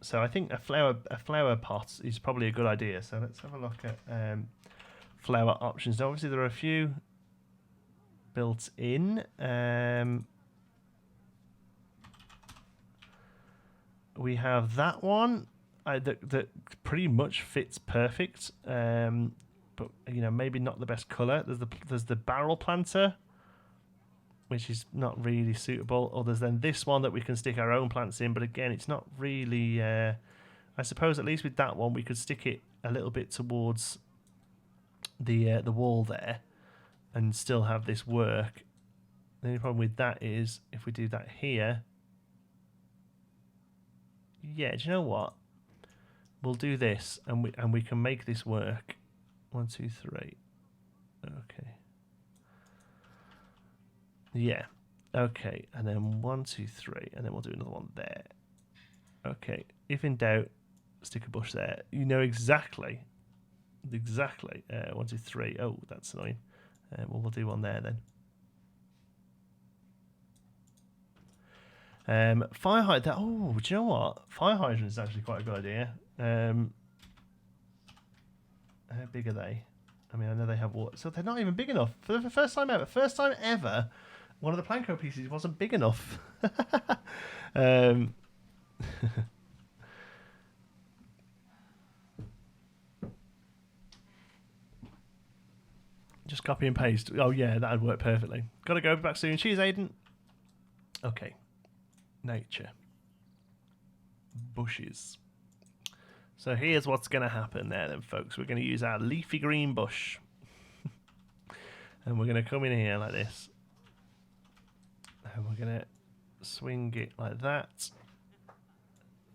So I think a flower pot is probably a good idea. So let's have a look at flower options. Now, obviously there are a few built in. We have that one that pretty much fits perfect, but you know, maybe not the best color. There's the barrel planter, which is not really suitable. Or there's then this one that we can stick our own plants in, but again, it's not really. I suppose at least with that one, we could stick it a little bit towards the wall there, and still have this work. The only problem with that is if we do that here. Yeah, do you know what? We'll do this, and we can make this work. 1, 2, 3. Okay. Yeah. Okay, and then 1, 2, 3, and then we'll do another one there. Okay, if in doubt, stick a bush there. You know exactly. 1, 2, 3. Oh, that's annoying. Well, we'll do one there then. Fire hydrant. Oh, do you know what? Fire hydrant is actually quite a good idea. How big are they? I mean, I know they have water, so they're not even big enough for the first time ever. First time ever, one of the Planco pieces wasn't big enough. Just copy and paste. Oh yeah, that'd work perfectly. Gotta go back soon. Cheers, Aiden. Okay. Nature. Bushes. So here's what's going to happen there then, folks. We're going to use our leafy green bush. And we're going to come in here like this. And we're going to swing it like that.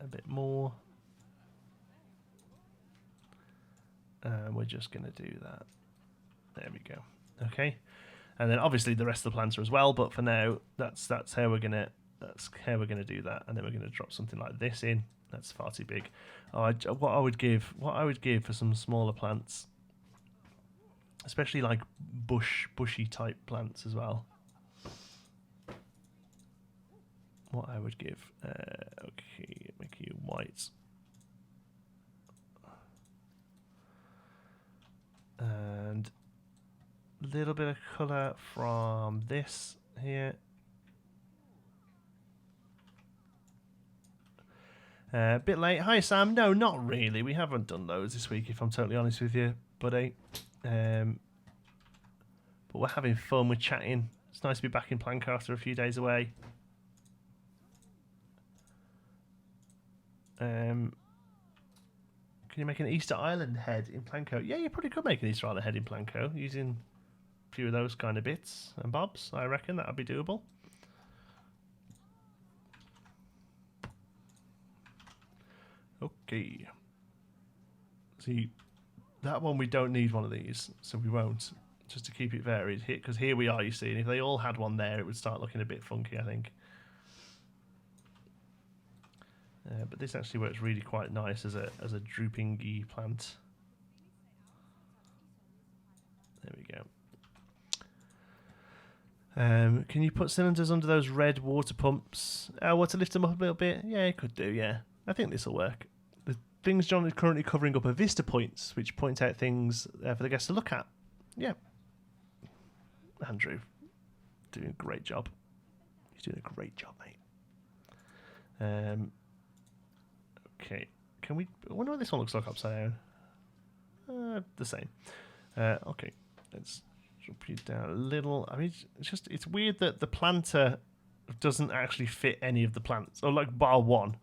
A bit more. And we're just going to do that. There we go. Okay. And then obviously the rest of the plants are as well, but for now that's how we're gonna do that. And then we're gonna drop something like this in. That's far too big. Oh, what I would give for some smaller plants, especially like bushy type plants as well. What I would give, okay, make you white, and a little bit of colour from this here. A bit late. Hi, Sam. No, not really. We haven't done those this week, if I'm totally honest with you, buddy. But we're having fun. We're chatting. It's nice to be back in Planco after a few days away. Can you make an Easter Island head in Planco? Yeah, you probably could make an Easter Island head in Planco using a few of those kind of bits and bobs. I reckon that would be doable. Okay. See, that one we don't need one of these, so we won't. Just to keep it varied, because here we are, you see, and if they all had one there, it would start looking a bit funky, I think. But this actually works really quite nice as a drooping-y plant. There we go. Can you put cylinders under those red water pumps? To lift them up a little bit? Yeah, it could do, yeah. I think this will work. The things John is currently covering up are vista points, which point out things for the guests to look at. Yeah. Andrew, doing a great job. He's doing a great job, mate. Okay. Can we... I wonder what this one looks like upside down. The same. Okay. Let's drop you down a little. I mean, it's weird that the planter doesn't actually fit any of the plants. Or like bar one.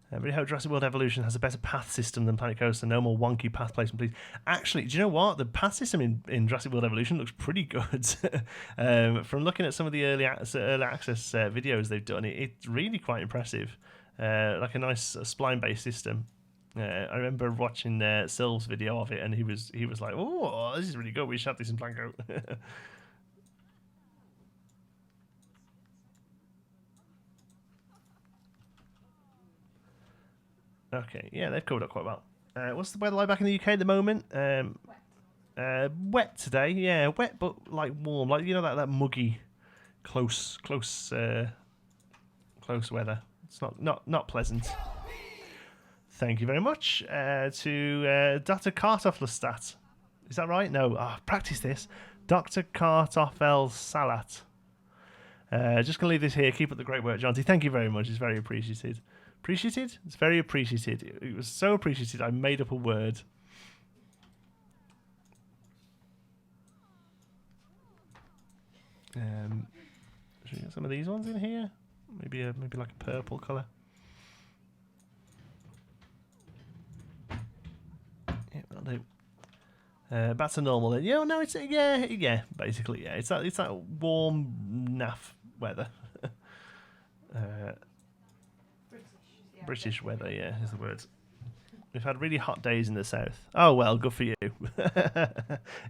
I really hope Jurassic World Evolution has a better path system than Planet Coaster. No more wonky path placement, please. Actually, do you know what? The path system in Jurassic World Evolution looks pretty good. From looking at some of the early access videos they've done, it's really quite impressive. Like a nice spline-based system. I remember watching Sylv's video of it, and he was like, "Oh, this is really good. We should have this in Planco." Okay, yeah, they've covered up quite well. What's the weather like back in the UK at the moment? Wet today, yeah, wet but like warm, like that muggy, close weather. It's not pleasant. Thank you very much to Dr. Kartoffelstadt. Is that right? No, practice this. Dr. Kartoffel Salat. Just gonna leave this here. Keep up the great work, Jonty. Thank you very much. It's very appreciated. Appreciated? It's very appreciated. It was so appreciated I made up a word. Should we get some of these ones in here? Maybe like a purple colour. Yeah, that'll do. That's a normal then. Yeah, no, it's basically, yeah. It's that warm naff weather. British weather, yeah, is the word. We've had really hot days in the south. Oh, well, good for you.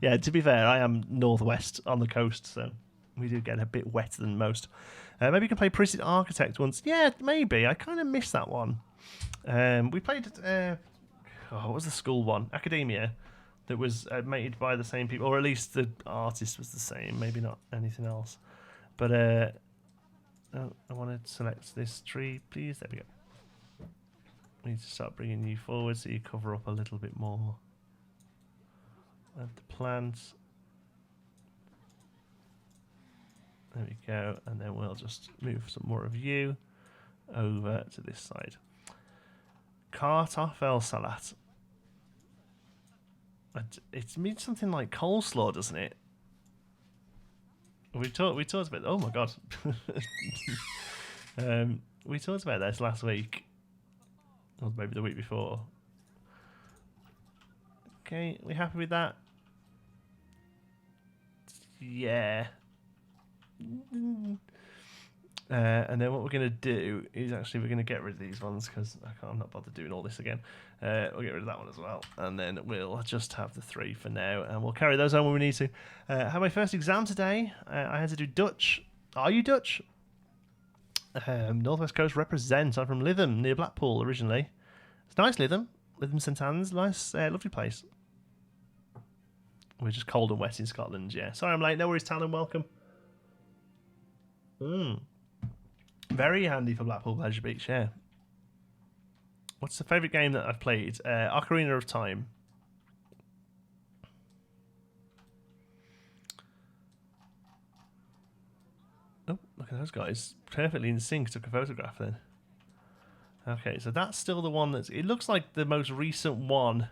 Yeah, to be fair, I am northwest on the coast, so we do get a bit wetter than most. Maybe you can play Prison Architect once. Yeah, maybe. I kind of miss that one. We played... what was the school one? Academia. That was made by the same people, or at least the artist was the same. Maybe not anything else. But oh, I want to select this tree, please. There we go. We need to start bringing you forward so you cover up a little bit more. Add the plants. There we go. And then we'll just move some more of you over to this side. Kartoffel salat. It means something like coleslaw, doesn't it? We talked about. Oh my god. We talked about this last week, or maybe the week before. Okay, we happy with that? Yeah. And then what we're going to do is actually we're going to get rid of these ones because I'm not bothered doing all this again. We'll get rid of that one as well. And then we'll just have the 3 for now. And we'll carry those on when we need to. I had my first exam today. I had to do Dutch. Are you Dutch? Northwest Coast represent. I'm from Lytham, near Blackpool originally. It's nice, Lytham. Lytham St Anne's. Nice, lovely place. We're just cold and wet in Scotland, yeah. Sorry I'm late. No worries, Talon. Welcome. Very handy for Blackpool Pleasure Beach, yeah. What's the favourite game that I've played? Ocarina of Time. Oh, look at those guys. Perfectly in sync. Took a photograph then. Okay, so that's still the one that's... It looks like the most recent one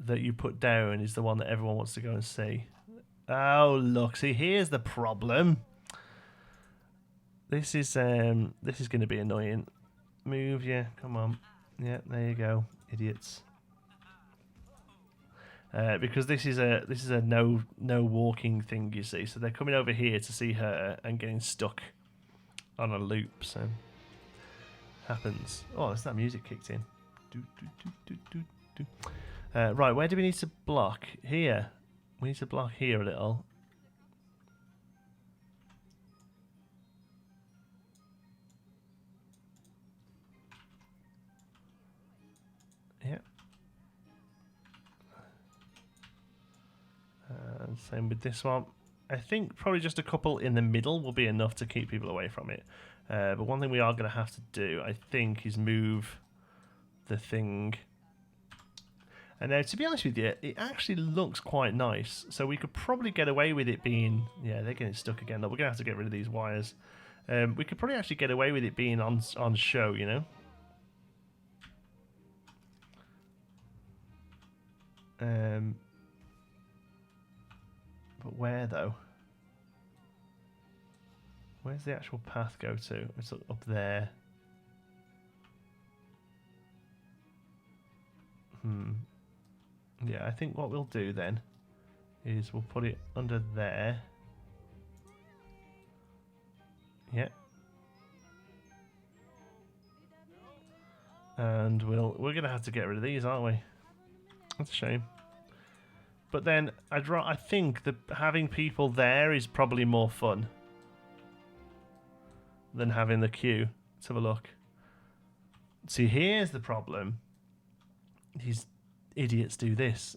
that you put down is the one that everyone wants to go and see. Oh, look. See, here's the problem. This is going to be annoying. Move, yeah, come on. Yeah, there you go, idiots. Because this is a no walking thing, you see. So they're coming over here to see her and getting stuck on a loop. So happens. Oh, that's that music kicked in. Right, where do we need to block? Here. We need to block here a little. Yeah. And same with this one. I think probably just a couple in the middle will be enough to keep people away from it. But one thing we are going to have to do, I think, is move the thing. And now, to be honest with you, it actually looks quite nice. So we could probably get away with it being... Yeah, they're getting stuck again. Though. We're going to have to get rid of these wires. We could probably actually get away with it being on show, you know? But where, though? Where's the actual path go to? It's up there. Yeah, I think what we'll do then is we'll put it under there. Yeah. And we're gonna have to get rid of these, aren't we? That's a shame. But then I think that having people there is probably more fun than having the queue. Let's have a look. See, here's the problem. These idiots do this.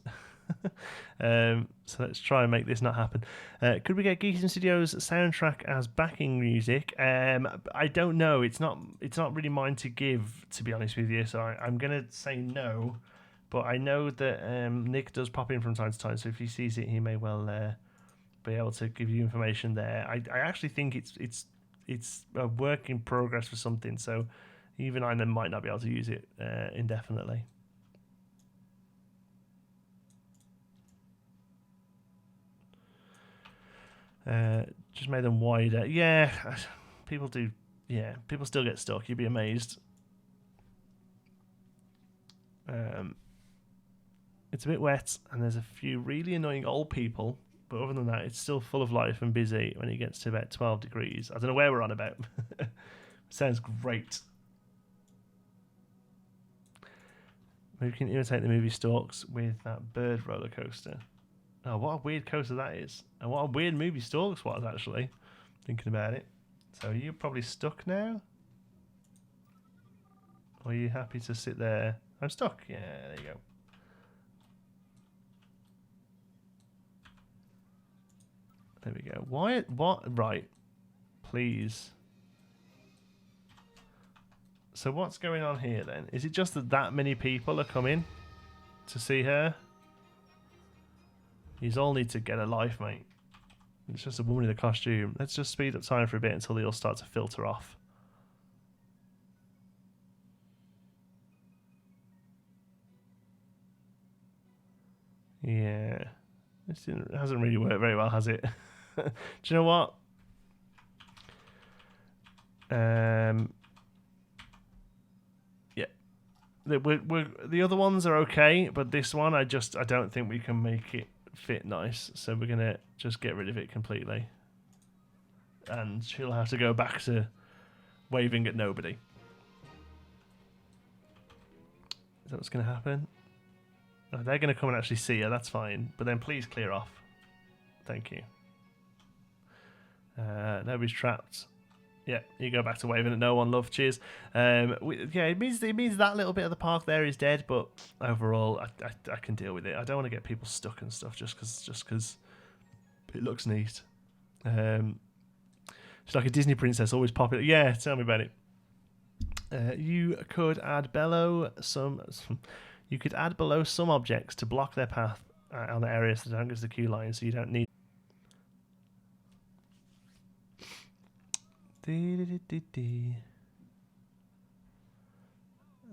So let's try and make this not happen. Could we get Geekism Studios soundtrack as backing music? I don't know. It's not really mine to give, to be honest with you. So I'm gonna say no. But I know that Nick does pop in from time to time, so if he sees it, he may well be able to give you information there. I actually think it's a work in progress for something, so even I might not be able to use it indefinitely. Just made them wider. Yeah, people do. Yeah, people still get stuck. You'd be amazed. It's a bit wet, and there's a few really annoying old people. But other than that, it's still full of life and busy when it gets to about 12 degrees. I don't know where we're on about. Sounds great. We can imitate the movie stalks with that bird roller coaster. Oh, what a weird coaster that is. And what a weird movie stalks was, actually. Thinking about it. So you're probably stuck now? Or are you happy to sit there? I'm stuck. Yeah, there you go. There we go. Why? What? Right. Please. So what's going on here then? Is it just that many people are coming to see her? You all need to get a life, mate. It's just a woman in a costume. Let's just speed up time for a bit until they all start to filter off. Yeah. It hasn't really worked very well, has it? Do you know what? Yeah. The other ones are okay, but this one I don't think we can make it fit nice, so we're gonna just get rid of it completely. And she'll have to go back to waving at nobody. Is that what's gonna happen? Oh, they're gonna come and actually see her, that's fine. But then please clear off. Thank you. Nobody's trapped. Yeah, you go back to waving at no one, love. Cheers. Yeah, it means that little bit of the park there is dead, but overall, I can deal with it. I don't want to get people stuck and stuff just because it looks neat. She's like a Disney princess, always popular. Yeah, tell me about it. You could add below some. You could add below some objects to block their path on the areas that don't go to the queue line, so you don't need.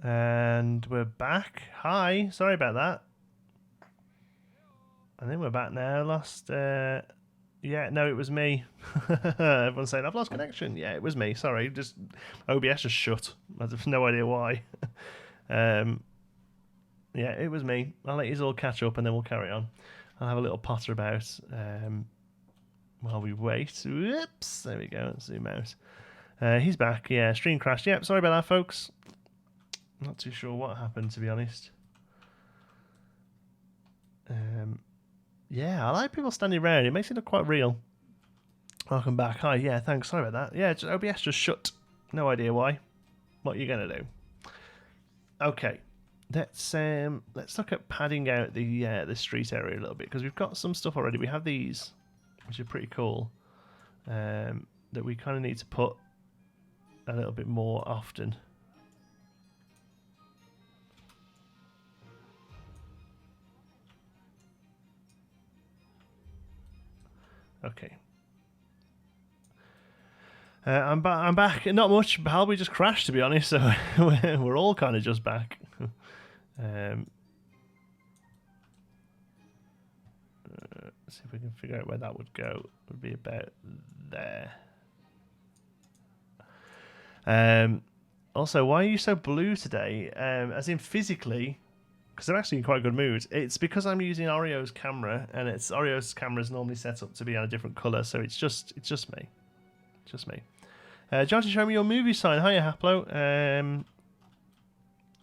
And we're back. Hi, sorry about that. I think we're back now. Yeah, no, it was me. Everyone's saying I've lost connection. Yeah, it was me. Sorry, just OBS just shut. I have no idea why. Yeah, it was me. I'll let you all catch up and then we'll carry on. I'll have a little potter about while we wait. Whoops, there we go. Let's zoom out. He's back. Yeah, stream crashed. Yep, sorry about that, folks. Not too sure what happened, to be honest. Yeah, I like people standing around. It makes it look quite real. Welcome back. Hi, yeah, thanks. Sorry about that. Yeah, OBS just shut. No idea why. What are you going to do? Okay. Let's look at padding out the street area a little bit, because we've got some stuff already. We have these, which are pretty cool, that we kind of need to put a little bit more often. Okay. I'm back. Not much, Hal. We just crashed, to be honest. So we're all kind of just back. Let's see if we can figure out where that would go. It would be about there. Also, why are you so blue today? As in physically, because I'm actually in quite a good mood. It's because I'm using Oreo's camera, and Oreo's camera is normally set up to be on a different color, so it's just me. Just me. John, show me your movie sign. Hiya, Haplo.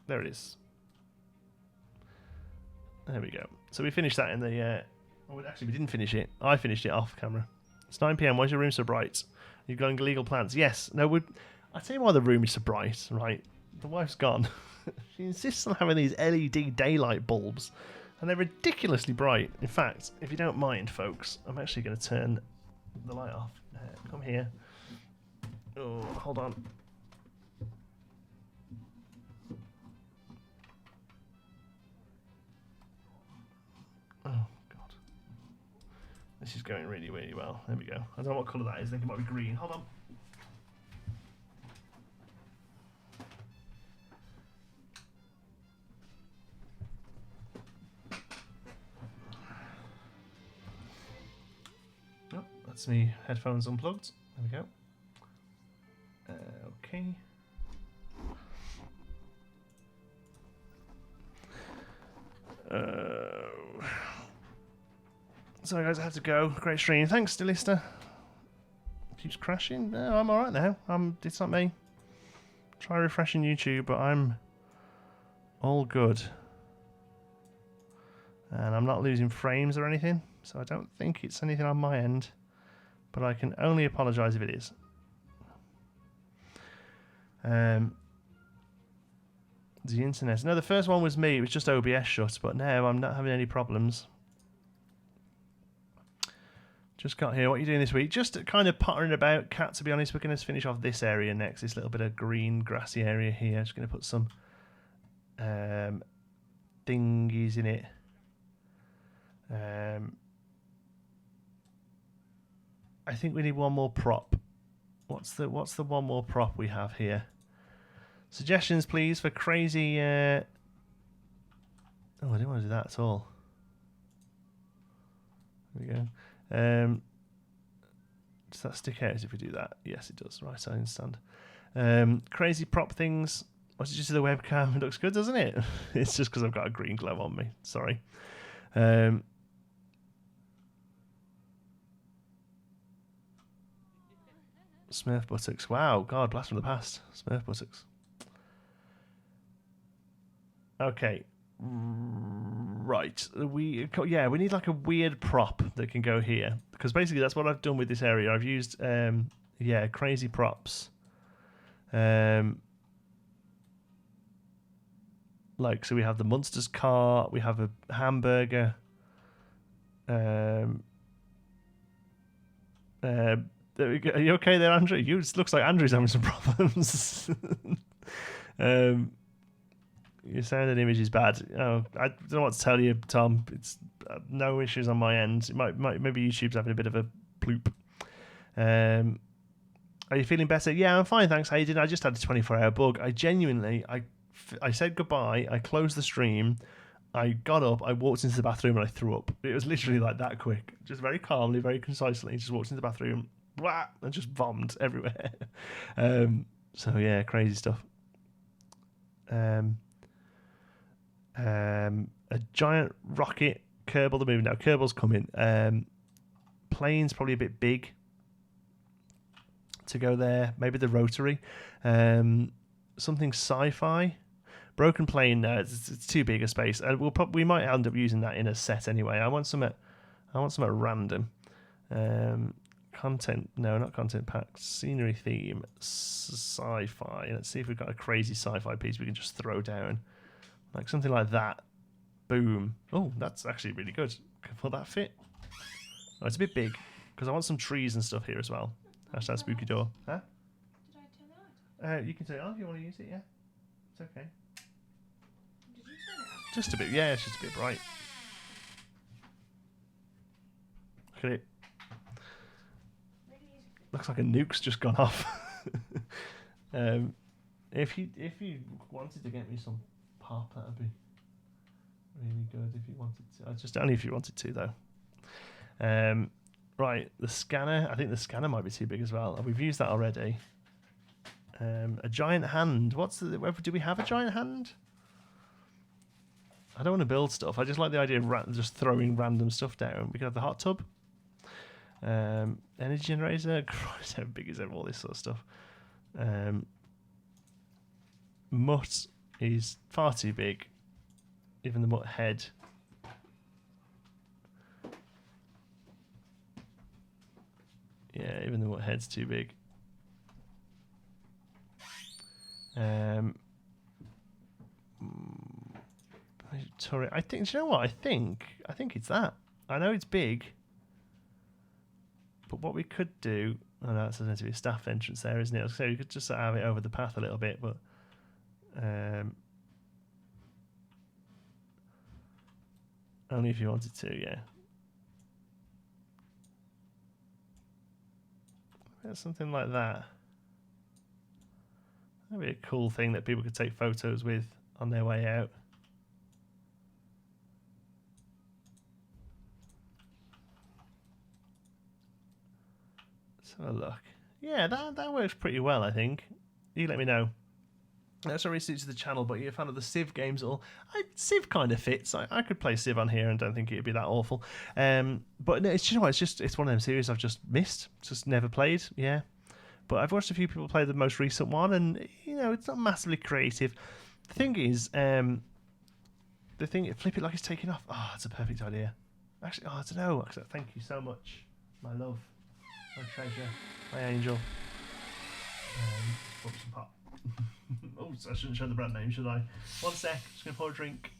There it is. There we go. So we finished that in the... Oh, actually, we didn't finish it. I finished it off camera. It's 9 PM. Why's your room so bright? You've got illegal plants. Yes. No, I'll tell you why the room is so bright, right? The wife's gone. She insists on having these LED daylight bulbs, and they're ridiculously bright. In fact, if you don't mind, folks, I'm actually going to turn the light off. Come here. Oh, hold on. Oh, God. This is going really, really well. There we go. I don't know what colour that is. I think it might be green. Hold on. Oh, that's me headphones unplugged. There we go. Okay. Sorry guys, I have to go. Great stream. Thanks, Delista. Keeps crashing. No, I'm alright now. It's not me. Try refreshing YouTube, but I'm all good. And I'm not losing frames or anything, so I don't think it's anything on my end. But I can only apologise if it is. The internet. No, the first one was me. It was just OBS shut, but now I'm not having any problems. Just got here. What are you doing this week? Just kind of pottering about. Cat, to be honest, we're going to finish off this area next. This little bit of green, grassy area here. Just going to put some thingies in it. I think we need one more prop. What's the one more prop we have here? Suggestions, please, for crazy. Oh, I didn't want to do that at all. There we go. Does that stick out if we do that? Yes, it does. Right, I understand. Crazy prop things. What did you see the webcam? It looks good, doesn't it? It's just because I've got a green glow on me. Sorry. Smurf buttocks. Wow, God, blast from the past. Smurf buttocks. Okay. Right. We need like a weird prop that can go here. Because basically that's what I've done with this area. I've used crazy props. Like, so we have the Monsters car, we have a hamburger. There we go. Are you okay there, Andrew? It looks like Andrew's having some problems. Your sound and image is bad. Oh, I don't know what to tell you, Tom. It's no issues on my end. Maybe YouTube's having a bit of a bloop. Are you feeling better? Yeah, I'm fine, thanks. How you doing? I just had a 24-hour bug. I said goodbye. I closed the stream. I got up. I walked into the bathroom and I threw up. It was literally like that quick. Just very calmly, very concisely. Just walked into the bathroom. Blah, and just vomited everywhere. So yeah, crazy stuff. A giant rocket. Kerbal the moving now. Kerbal's coming. Plane's probably a bit big to go there. Maybe the rotary. Something sci-fi. Broken plane. No, it's too big a space. And we might end up using that in a set anyway. I want some random. Content, no, not content pack. Scenery theme, sci-fi. Let's see if we've got a crazy sci-fi piece we can just throw down, like something like that. Boom. Oh, that's actually really good. Will that fit? Oh, it's a bit big because I want some trees and stuff here as well. Hashtag spooky door. Huh? Did I turn that on? You can turn it on if you want to use it. Yeah, it's okay. Did you turn it on? Just a bit. Yeah, it's just a bit bright. Look at it. Looks like a nuke's just gone off. If you wanted to get me some pop, that'd be really good. If you wanted to, just only if you wanted to though. Right, the scanner. I think the scanner might be too big as well. We've used that already. A giant hand. Do we have a giant hand? I don't want to build stuff. I just like the idea of just throwing random stuff down. We could have the hot tub. Energy generator. Christ, how big is all this sort of stuff? Mutt is far too big. Even the mutt head. Yeah, even the mutt head's too big. Turret. I think. Do you know what? I think it's that. I know it's big. But what we could do, oh no, it's meant to be a staff entrance there, isn't it? So we could just have it over the path a little bit, but only if you wanted to, yeah. Something like that. That'd be a cool thing that people could take photos with on their way out. Have a look. Yeah, that works pretty well, I think. You let me know. That's not really suited to the channel, but you're a fan of the Civ games at all. Civ kind of fits. I could play Civ on here and don't think it'd be that awful. But no, it's one of them series I've just missed, just never played. Yeah, but I've watched a few people play the most recent one, and it's not massively creative. The thing is, the thing, flip it like it's taking off. Oh, it's a perfect idea. Actually, I don't know. Thank you so much, my love, my treasure, my angel. Whoops, some pop. Oh, I shouldn't show the brand name, should I? One sec, just gonna pour a drink.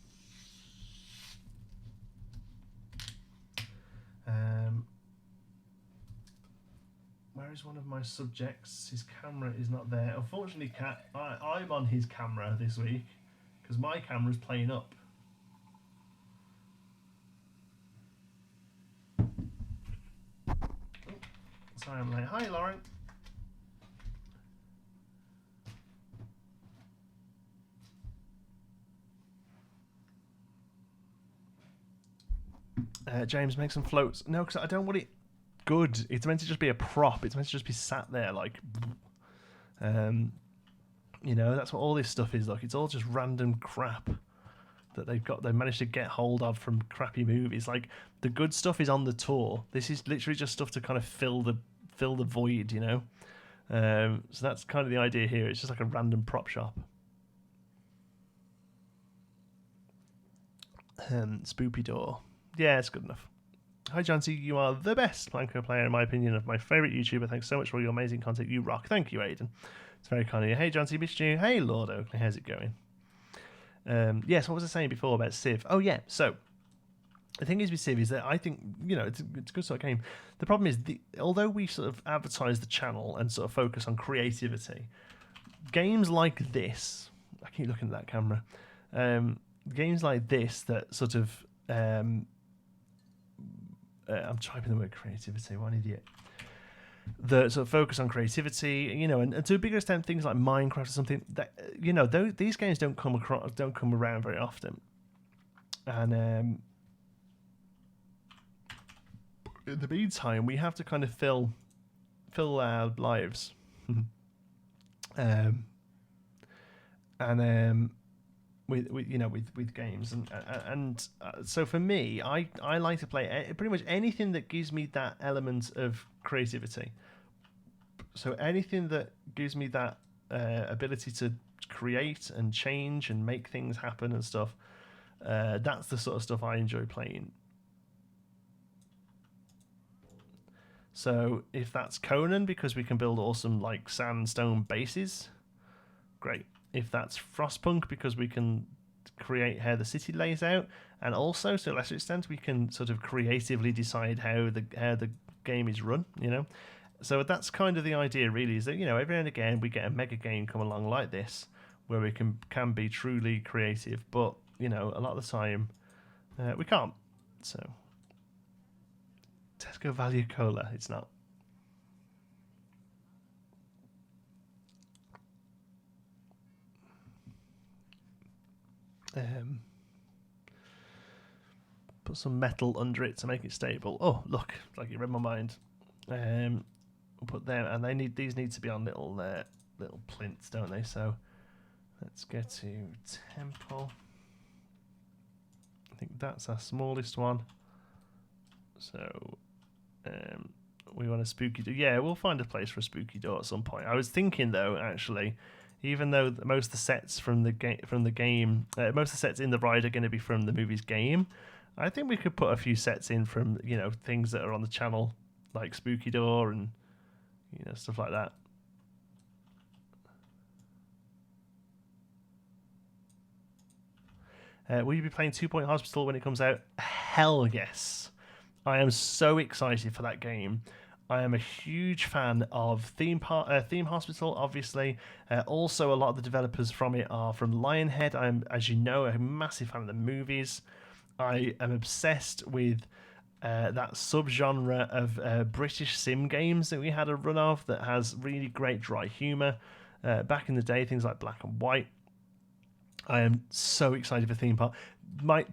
Where is one of my subjects? His camera is not there. Unfortunately, Cat, I'm on his camera this week because my camera's playing up. Sorry, I'm late. Hi, Lauren. James, make some floats. No, because I don't want it good. It's meant to just be a prop. It's meant to just be sat there like, that's what all this stuff is. Like, it's all just random crap that they've managed to get hold of from crappy movies. Like, the good stuff is on the tour. This is literally just stuff to kind of fill the void, So that's kind of the idea here. It's just like a random prop shop. Spoopy door. Yeah, it's good enough. Hi, Jancy. You are the best Blanco player, in my opinion, of my favourite YouTuber. Thanks so much for all your amazing content. You rock. Thank you, Aiden. It's very kind of you. Hey, Jancy, missed you. Hey, Lord Oakley. How's it going? Yes, what was I saying before about Civ? Oh, yeah. So, the thing is with Civ is that I think, it's a good sort of game. The problem is, although we sort of advertise the channel and sort of focus on creativity, games like this, I keep looking at that camera, games like this that sort of, I'm typing the word creativity, what an idiot. The sort of focus on creativity, and to a bigger extent, things like Minecraft or something, that, these games don't come around very often. And in the meantime, we have to kind of fill our lives. With games, and so for me, I like to play pretty much anything that gives me that element of creativity. So anything that gives me that ability to create and change and make things happen and stuff, that's the sort of stuff I enjoy playing. So if that's Conan because we can build awesome like sandstone bases, great. If that's Frostpunk because we can create how the city lays out, and also to a lesser extent we can sort of creatively decide how the game is run, So that's kind of the idea, really, is that every now and again we get a mega game come along like this where we can be truly creative, but a lot of the time we can't. So Tesco Value Cola, it's not. Put some metal under it to make it stable. Oh, look, like you read my mind. We'll put them, and these need to be on little plinths, don't they? So let's get to temple. I think that's our smallest one. So we want a spooky door. Yeah, we'll find a place for a spooky door at some point. I was thinking though, actually, even though most of the sets from the game, most of the sets in the ride are going to be from the movie's game, I think we could put a few sets in from things that are on the channel, like Spooky Door and stuff like that. Will you be playing 2 Point Hospital when it comes out? Hell yes! I am so excited for that game. I am a huge fan of Theme Hospital, obviously. Also, a lot of the developers from it are from Lionhead. I am, as you know, a massive fan of the movies. I am obsessed with that subgenre of British sim games that we had a run of that has really great dry humour. Back in the day, things like Black and White. I am so excited for Theme Park.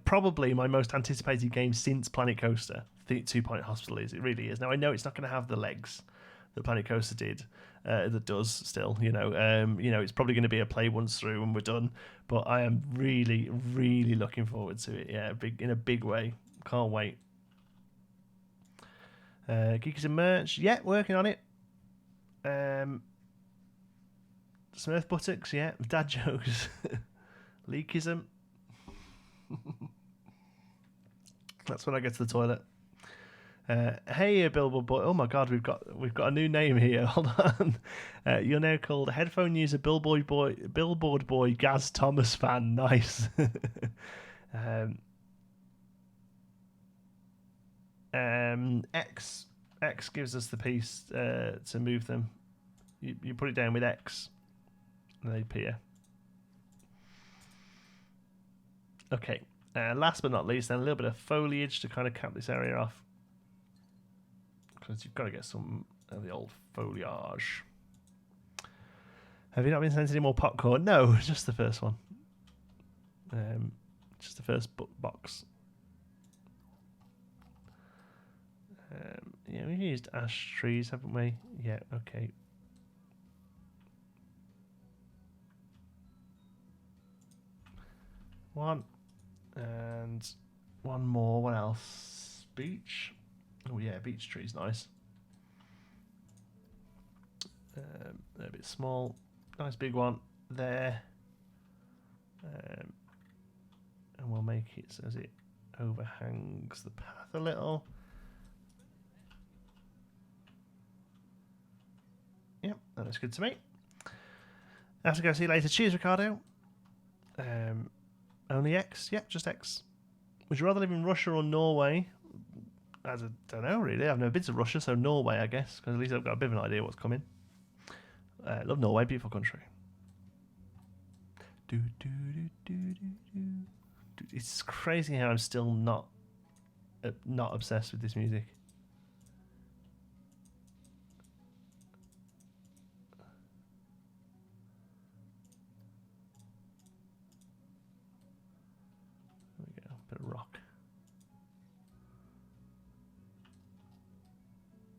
Probably my most anticipated game since Planet Coaster. 2 Point Hospital is. It really is. Now I know it's not going to have the legs that Planet Coaster did. That does still. It's probably going to be a play once through and we're done. But I am really, really looking forward to it. Yeah, in a big way. Can't wait. Geekism merch. Yeah, working on it. Smurf buttocks. Yeah, dad jokes. Leakism. That's when I get to the toilet. Hey, billboard boy! Oh my God, we've got a new name here. Hold on. You're now called headphone user, billboard boy, Gaz Thomas fan. Nice. X gives us the piece to move them. You put it down with X, and they appear. Okay. Last but not least, then a little bit of foliage to kind of cap this area off, because you've got to get some of the old foliage. Have you not been sent any more popcorn? No, just the first one. Just the first box. Yeah, we've used ash trees, haven't we? Yeah, okay. One. And one more. What else? Beech. Oh yeah, beech tree's nice. They're a bit small. Nice big one there. And we'll make it so as it overhangs the path a little. Yep, that looks good to me. I have to go see you later. Cheers, Ricardo. Only X? Yep, just X. Would you rather live in Russia or Norway? I don't know, really. I've never been to Russia, so Norway, I guess, because at least I've got a bit of an idea what's coming. Love Norway, beautiful country. It's crazy how I'm still not obsessed with this music. There we go, bit of rock.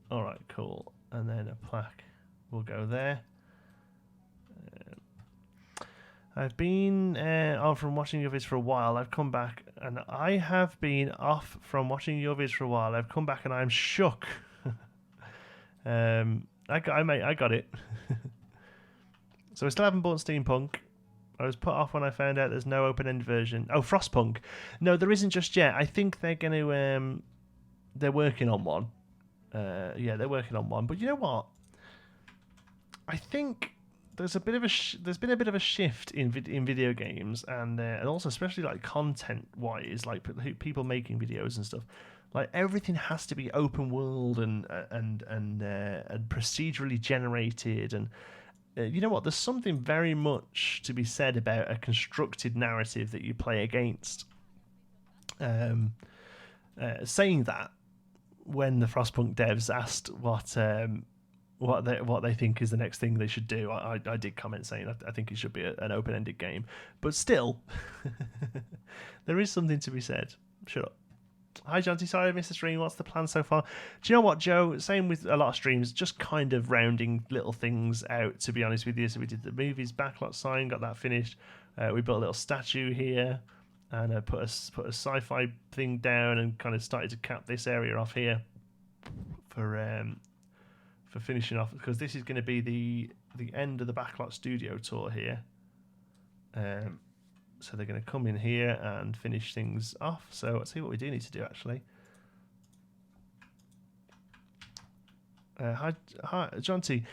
All right, cool. And then a plaque will go there. I've been off from watching your vids for a while. I've come back, and I have been off from watching your vids for a while. I've come back, and I'm shook. I got it. So I still haven't bought Steampunk. I was put off when I found out there's no open-end version. Oh, Frostpunk. No, there isn't just yet. I think they're going to. They're working on one. Yeah, they're working on one. But you know what? I think there's been a bit of a shift in video games, and also especially like content wise, like people making videos and stuff. Like everything has to be open world and procedurally generated, and you know what? There's something very much to be said about a constructed narrative that you play against. Saying that, when the Frostpunk devs asked what they think is the next thing they should do, I did comment saying I think it should be an open-ended game, but still, there is something to be said. Shut up. Hi, Jonty. Sorry I missed the stream. What's the plan so far? Do you know what, Joe? Same with a lot of streams, just kind of rounding little things out, to be honest with you. So we did the movies backlot sign, got that finished. We built a little statue here, and put a sci-fi thing down, and kind of started to cap this area off here for finishing off, because this is going to be the end of the backlot studio tour here. So they're going to come in here and finish things off. So let's see what we do need to do, actually. Hi, John T.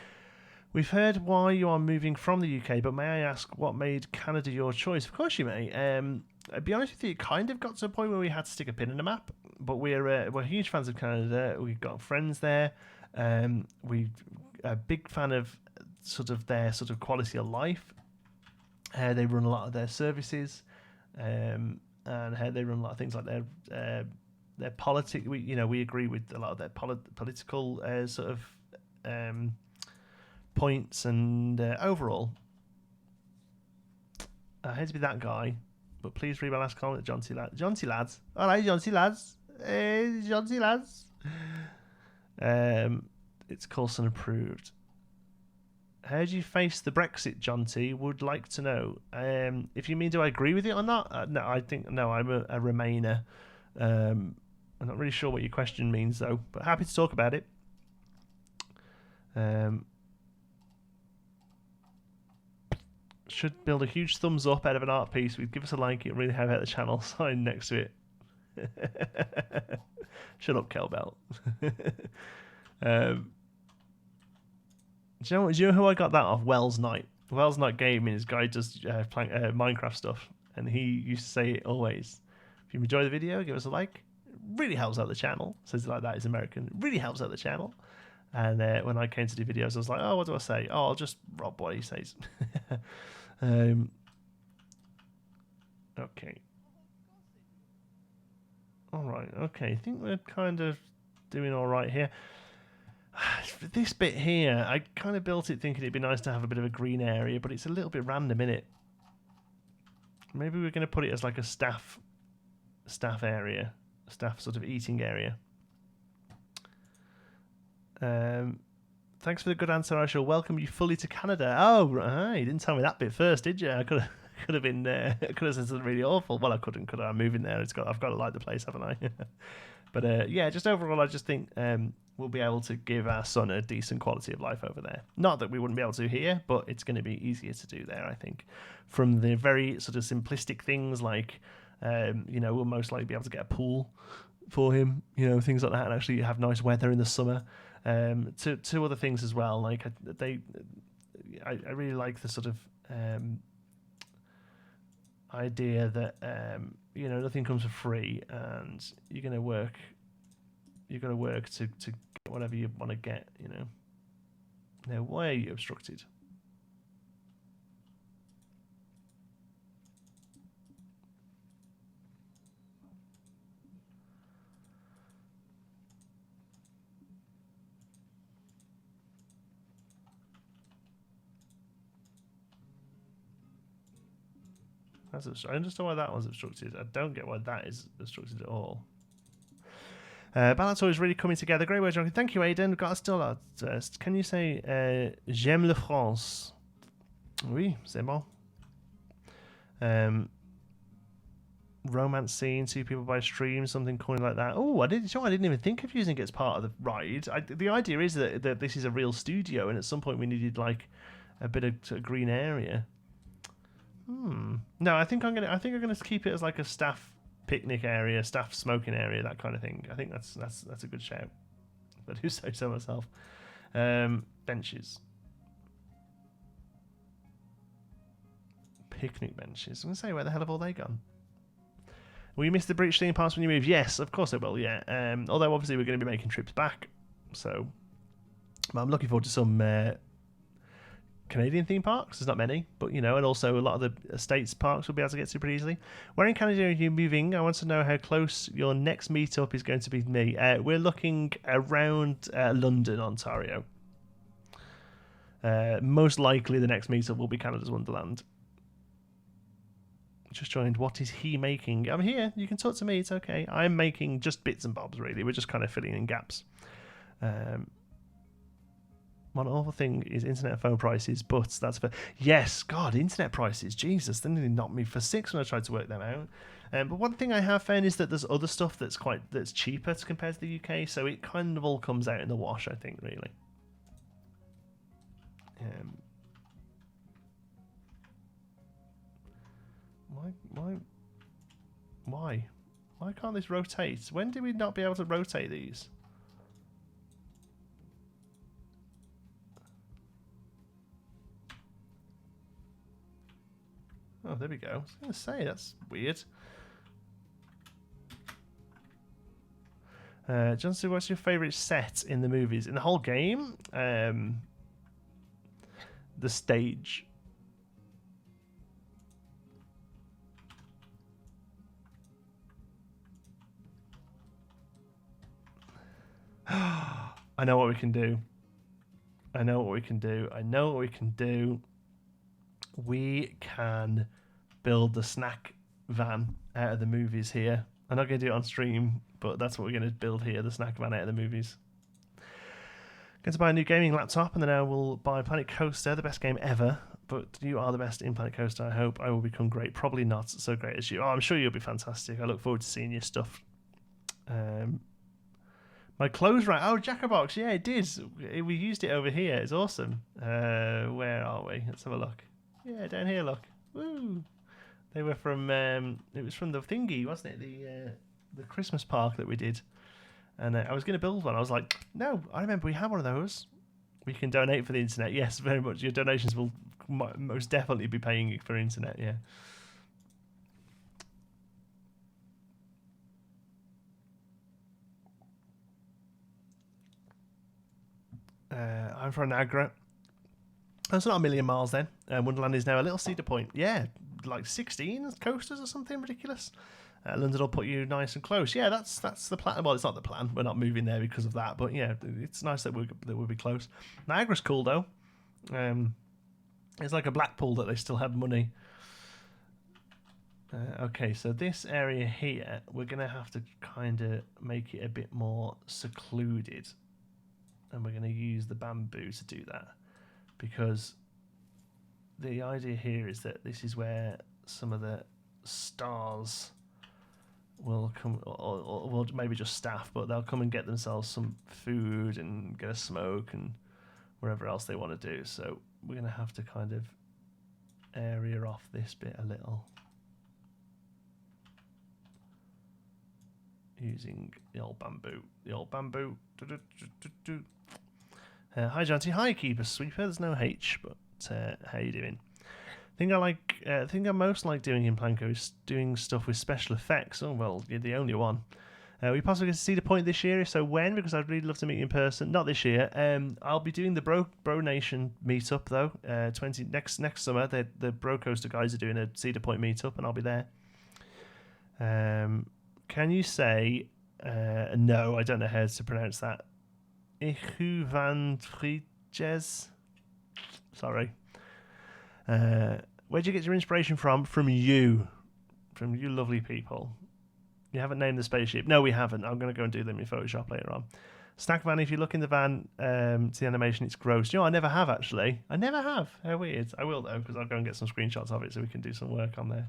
We've heard why you are moving from the UK, but may I ask what made Canada your choice? Of course you may. I'll be honest with you, it kind of got to a point where we had to stick a pin in the map, but we're huge fans of Canada. We've got friends there. We're a big fan of their quality of life. They run a lot of their services, and they run a lot of things like their politics. We agree with a lot of their political points, and overall, I hate to be that guy, but please read my last comment, John T. Lads. All right, John T. Lads. Hey, John T. Lads. It's Coulson approved. How do you face the Brexit, John T? Would like to know. If you mean, do I agree with it or not? No, I think no. I'm a Remainer. I'm not really sure what your question means though, but happy to talk about it. should build a huge thumbs up out of an art piece. We'd give us a like. It really have out the channel sign next to it. Shut up, Kelbell. Do you know who I got that off? Wells Knight. Wells Knight Gaming. His guy does Minecraft stuff, and he used to say it always. If you enjoy the video, give us a like. It really helps out the channel. Says it like that. He's American. It really helps out the channel. And when I came to do videos, I was like, oh, what do I say? Oh, I'll just rob what he says. Okay. All right. Okay. I think we're kind of doing all right here. This bit here, I kind of built it thinking it'd be nice to have a bit of a green area, but it's a little bit random, innit? Maybe we're going to put it as like a staff area, staff sort of eating area. Thanks for the good answer. I shall welcome you fully to Canada. Oh, right. You didn't tell me that bit first, did you? I could have been could have said something really awful. Well, I couldn't. Could I? I'm moving there. I've got to like the place, haven't I? But yeah, just overall, I just think we'll be able to give our son a decent quality of life over there. Not that we wouldn't be able to here, but it's going to be easier to do there, I think. From the very sort of simplistic things like, we'll most likely be able to get a pool for him, things like that, and actually have nice weather in the summer. To other things as well, like I really like the sort of idea that nothing comes for free, and you're going to work. You've got to work to get whatever you want to get. Now, why are you obstructed? I understand why that one's obstructed. I don't get why that is obstructed at all. Balance always really coming together. Great words, Jonathan. Thank you, Aidan. Got still. Can you say j'aime la France? Oui, c'est bon. Romance scene, 2 people by stream, something corny like that. Oh, I didn't even think of using it as part of the ride. The idea is that this is a real studio, and at some point we needed like a bit of sort of green area. No, I think I'm gonna keep it as like a staff picnic area, staff smoking area, that kind of thing. I think that's a good shout. But who say so myself? Benches, picnic benches. I'm gonna say, where the hell have all they gone? Will you miss the British theme parks when you move? Yes, of course I will. Yeah. Although obviously we're going to be making trips back, so I'm looking forward to some. Canadian theme parks. There's not many, but and also a lot of the States parks we'll be able to get to pretty easily. Where in Canada are you moving? I want to know how close your next meetup is going to be to me. We're looking around London, Ontario. Most likely the next meetup will be Canada's Wonderland. Just joined. What is he making? I'm here. You can talk to me. It's okay. I'm making just bits and bobs, really. We're just kind of filling in gaps. One awful thing is internet phone prices, but that's for... Yes, God, internet prices, Jesus, they nearly knocked me for 6 when I tried to work them out. But one thing I have found is that there's other stuff that's cheaper compared to the UK, so it kind of all comes out in the wash, I think, really. Why can't this rotate? When did we not be able to rotate these? Oh, there we go. I was going to say, that's weird. Johnson, what's your favourite set in the movies? In the whole game? The stage. I know what we can do. We can build the snack van out of the movies here. I'm not going to do it on stream, but that's what we're going to build here, the snack van out of the movies. Going to buy a new gaming laptop, and then I will buy Planet Coaster, the best game ever. But you are the best in Planet Coaster. I hope I will become great. Probably not so great as you. Oh, I'm sure you'll be fantastic. I look forward to seeing your stuff. My clothes rack. Oh, Jackabox. Yeah, it did. We used it over here. It's awesome. Where are we? Let's have a look. Yeah, down here, look. Woo! They were from. It was from the thingy, wasn't it? The Christmas park that we did. And I was going to build one. I was like, no, I remember we had one of those. We can donate for the internet. Yes, very much. Your donations will most definitely be paying for internet. Yeah. I'm from Niagara. That's not a million miles then. Wonderland is now a little cedar point. Yeah, like 16 coasters or something ridiculous. London will put you nice and close. Yeah, that's the plan. Well, it's not the plan. We're not moving there because of that. But yeah, it's nice that we'll be close. Niagara's cool though. It's like a Blackpool that they still have money. Okay, so this area here, we're going to have to kind of make it a bit more secluded. And we're going to use the bamboo to do that. Because the idea here is that this is where some of the stars will come, or maybe just staff, but they'll come and get themselves some food and get a smoke and wherever else they want to do. So we're going to have to kind of area off this bit a little. Using the old bamboo. Hi, Janty. Hi, Keeper Sweeper. There's no H, but how you doing? Thing I most like doing in Planco is doing stuff with special effects. Oh well, you're the only one. We possibly get to see the point this year. If so, when? Because I'd really love to meet you in person. Not this year. I'll be doing the Bro Nation meetup though. Next summer. The Bro Coaster guys are doing a Cedar Point meetup, and I'll be there. Can you say no? I don't know how to pronounce that. Ichu van Frijes. Sorry. Where'd you get your inspiration from? From you lovely people. You haven't named the spaceship. No, we haven't. I'm going to go and do them in Photoshop later on. Snack van, if you look in the van to the animation, it's gross. You know, I never have, actually. I never have. How weird. I will, though, because I'll go and get some screenshots of it so we can do some work on there.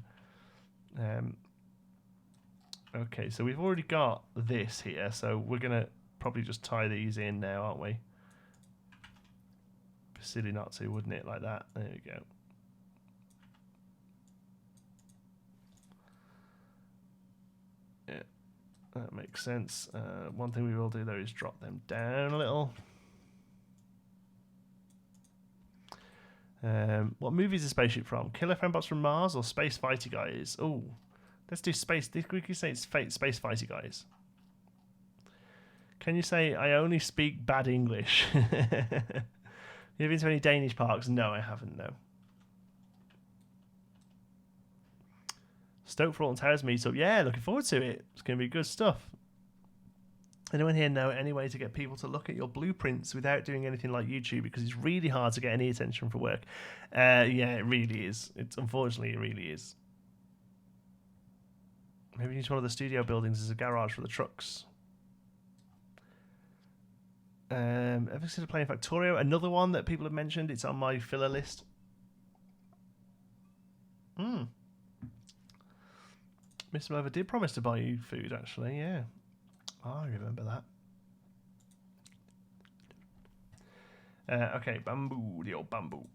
Okay, so we've already got this here, so we're going to probably just tie these in now, aren't we? Be silly not to, wouldn't it? Like that. There we go. Yeah, that makes sense. One thing we will do though is drop them down a little. What movie is the spaceship from? Killer Fembots from Mars or Space Fighty Guys? Oh, let's do space. We can say it's Space Fighty Guys. Can you say I only speak bad English? You ever been to any Danish parks? No, I haven't. No. Stoke for Alton Towers meetup. Yeah, looking forward to it. It's going to be good stuff. Anyone here know any way to get people to look at your blueprints without doing anything like YouTube? Because it's really hard to get any attention for work. Yeah, it really is. Unfortunately, it really is. Maybe use one of the studio buildings as a garage for the trucks. Ever considered playing Factorio? Another one that people have mentioned. It's on my filler list. Mr. Lover did promise to buy you food, actually. Yeah, I remember that. Okay, bamboo, the old bamboo.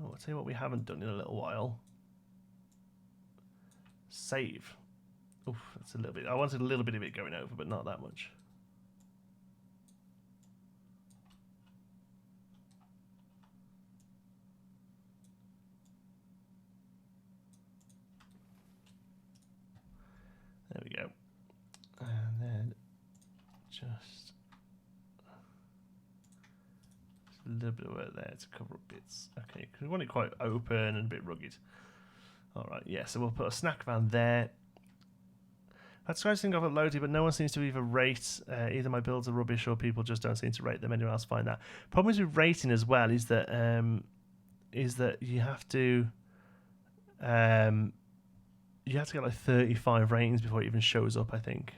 Oh, I'll tell you what we haven't done in a little while. Save. Oof, that's a little bit. I wanted a little bit of it going over, but not that much. There we go. And then just a little bit of work there to cover up bits. Okay, because we want it quite open and a bit rugged. All right, yeah, so we'll put a snack van there. That's the thing I've uploaded, but no one seems to either rate either my builds are rubbish or people just don't seem to rate them. Anyone else find that? Problem with rating as well is that you have to get like 35 ratings before it even shows up, I think.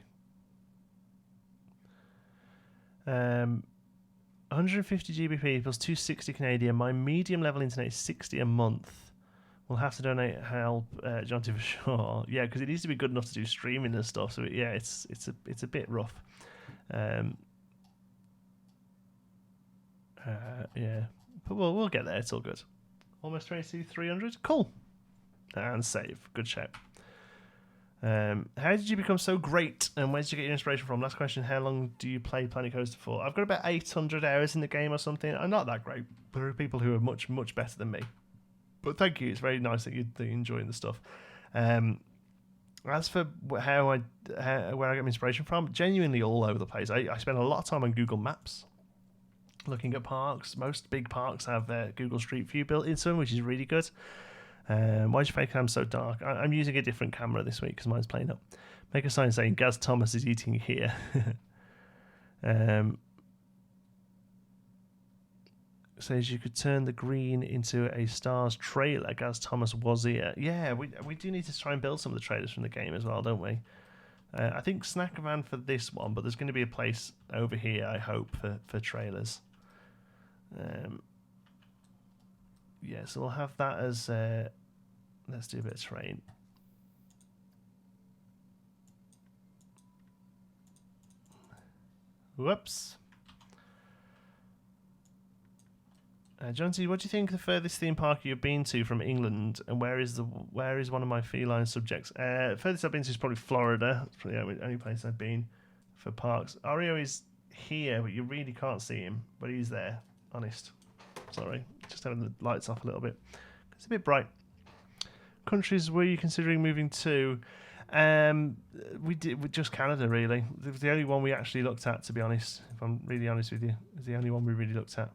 150 GBP equals 260 Canadian. My medium level internet is 60 a month. We'll have to donate help, Jonty, for sure. Yeah, because it needs to be good enough to do streaming and stuff. So yeah, it's a bit rough. Yeah, but we'll get there. It's all good. Almost 300. Cool. And save. Good shout. How did you become so great, and where did you get your inspiration from? Last question: how long do you play Planet Coaster for? I've got about 800 hours in the game or something. I'm not that great, but there are people who are much better than me. But thank you. It's very nice that you're enjoying the stuff. As for where I get my inspiration from, genuinely all over the place. I spend a lot of time on Google Maps, looking at parks. Most big parks have Google Street View built into them, which is really good. Why is your fake cam so dark? I'm using a different camera this week because mine's playing up. Make a sign saying Gaz Thomas is eating here. Says you could turn the green into a Stars trailer. Gaz Thomas was here. Yeah, we do need to try and build some of the trailers from the game as well, don't we? I think snack van for this one, but there's going to be a place over here, I hope, for trailers. Yeah, so we'll have that as... let's do a bit of terrain. Whoops. John T, what do you think of the furthest theme park you've been to from England, and where is one of my feline subjects? Furthest I've been to is probably Florida. It's probably the only place I've been for parks. Oreo is here, but you really can't see him, but he's there. Honest. Sorry, just having the lights off a little bit. It's a bit bright. Countries were you considering moving to? We just Canada, really. It was the only one we actually looked at, to be honest. If I'm really honest with you, it's the only one we really looked at.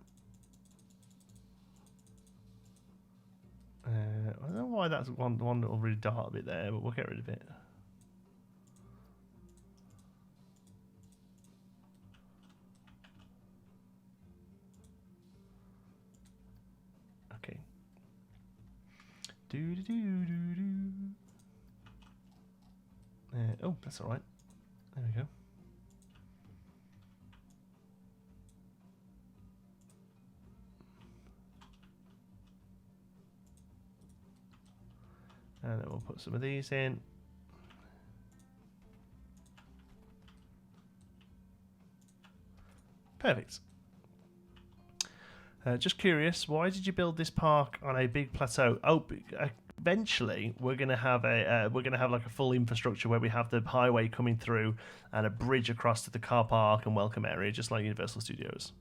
I don't know why that's one little really dark bit there, but we'll get rid of it. Okay. Oh, that's all right. There we go. And then we'll put some of these in. Perfect. Just curious, why did you build this park on a big plateau? Oh, eventually we're gonna have like a full infrastructure where we have the highway coming through and a bridge across to the car park and welcome area, just like Universal Studios.